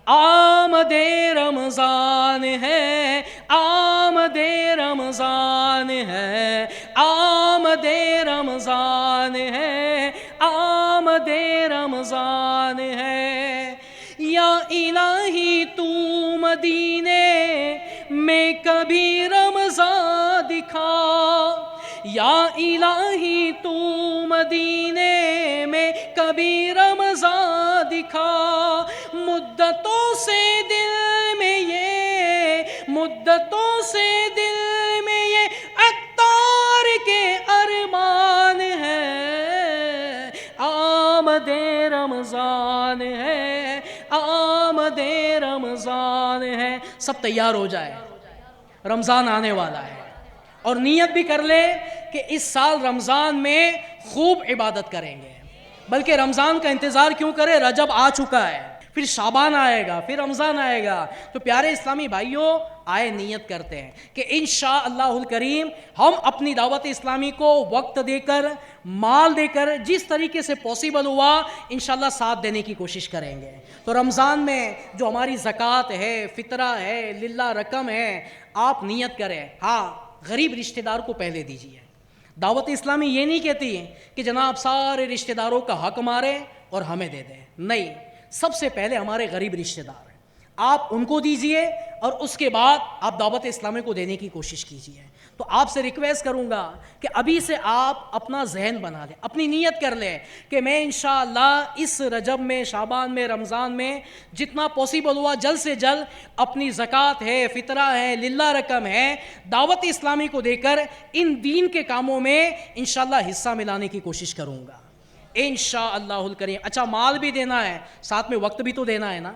آمد رمضان ہے، آمد رمضان ہے، آمد رمضان ہے، آمد رمضان ہے. یا الہی تو مدینے میں کبھی رمضان دکھا، یا الہی تو مدینے میں کبھی رمضان دکھا. مدتوں سے دل میں یہ، مدتوں سے دل میں یہ عطار کے ارمان ہے. آمد رمضان ہے، آمد رمضان ہے. سب تیار ہو جائے، رمضان آنے والا ہے. اور نیت بھی کر لے کہ اس سال رمضان میں خوب عبادت کریں گے. بلکہ رمضان کا انتظار کیوں کرے، رجب آ چکا ہے. پھر شعبان آئے گا، پھر رمضان آئے گا. تو پیارے اسلامی بھائیوں، آئے نیت کرتے ہیں کہ انشاءاللہ الکریم ہم اپنی دعوت اسلامی کو وقت دے کر، مال دے کر، جس طریقے سے پاسبل ہوا انشاءاللہ ساتھ دینے کی کوشش کریں گے. تو رمضان میں جو ہماری زکوٰۃ ہے، فطرہ ہے، للہ رقم ہے، آپ نیت کریں. ہاں، غریب رشتہ دار کو پہلے دیجیے. دعوت اسلامی یہ نہیں کہتی کہ جناب سارے رشتہ داروں کا حق مارے اور ہمیں دے دیں. نہیں، سب سے پہلے ہمارے غریب رشتہ دار ہیں، آپ ان کو دیجئے اور اس کے بعد آپ دعوت اسلامی کو دینے کی کوشش کیجئے. تو آپ سے ریکویسٹ کروں گا کہ ابھی سے آپ اپنا ذہن بنا لیں، اپنی نیت کر لیں کہ میں انشاءاللہ اس رجب میں، شعبان میں، رمضان میں جتنا پاسبل ہوا جلد سے جلد اپنی زکوٰۃ ہے، فطرہ ہے، للہ رقم ہے، دعوت اسلامی کو دے کر ان دین کے کاموں میں انشاءاللہ حصہ ملانے کی کوشش کروں گا انشاءاللہ الکریم. اچھا، مال بھی دینا ہے، ساتھ میں وقت بھی تو دینا ہے نا.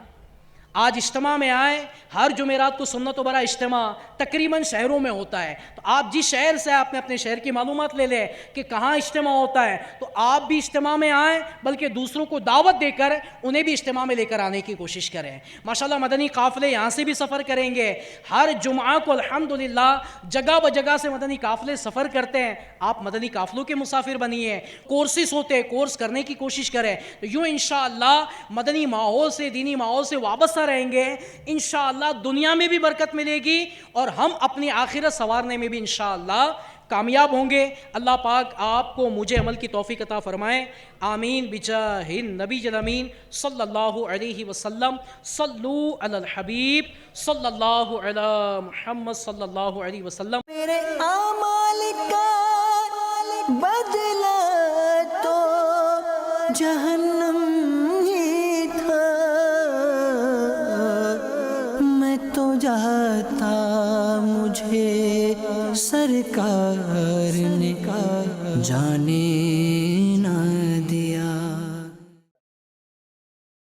آج اجتماع میں آئے، ہر جمعرات کو سنت و برا اجتماع تقریباً شہروں میں ہوتا ہے. تو آپ جس شہر سے اپنے شہر کی معلومات لے لیں کہ کہاں اجتماع ہوتا ہے، تو آپ بھی اجتماع میں آئیں، بلکہ دوسروں کو دعوت دے کر انہیں بھی اجتماع میں لے کر آنے کی کوشش کریں. ماشاءاللہ مدنی قافلے یہاں سے بھی سفر کریں گے. ہر جمعہ کو الحمدللہ جگہ بجگہ سے مدنی قافلے سفر کرتے ہیں. آپ مدنی قافلوں کے مسافر بنیے. کورسز ہوتے ہیں، کورس کرنے کی کوشش کریں. تو یوں انشاءاللہ مدنی ماحول سے، دینی ماحول سے وابستہ رہیں گے. انشاءاللہ دنیا میں بھی برکت ملے گی اور ہم اپنی آخرت سنوارنے میں بھی انشاءاللہ کامیاب ہوں گے. اللہ پاک آپ کو مجھے عمل کی توفیق عطا فرمائے. آمین بجاہ النبی الامین صلی اللہ علیہ وسلم. صلو علی الحبیب صلی اللہ علی محمد صلی اللہ علیہ وسلم.
میرے اعمال کا بدلہ تو جہنم ہی تھا، میں تو جاتا مجھے سرکار نے کہا جانے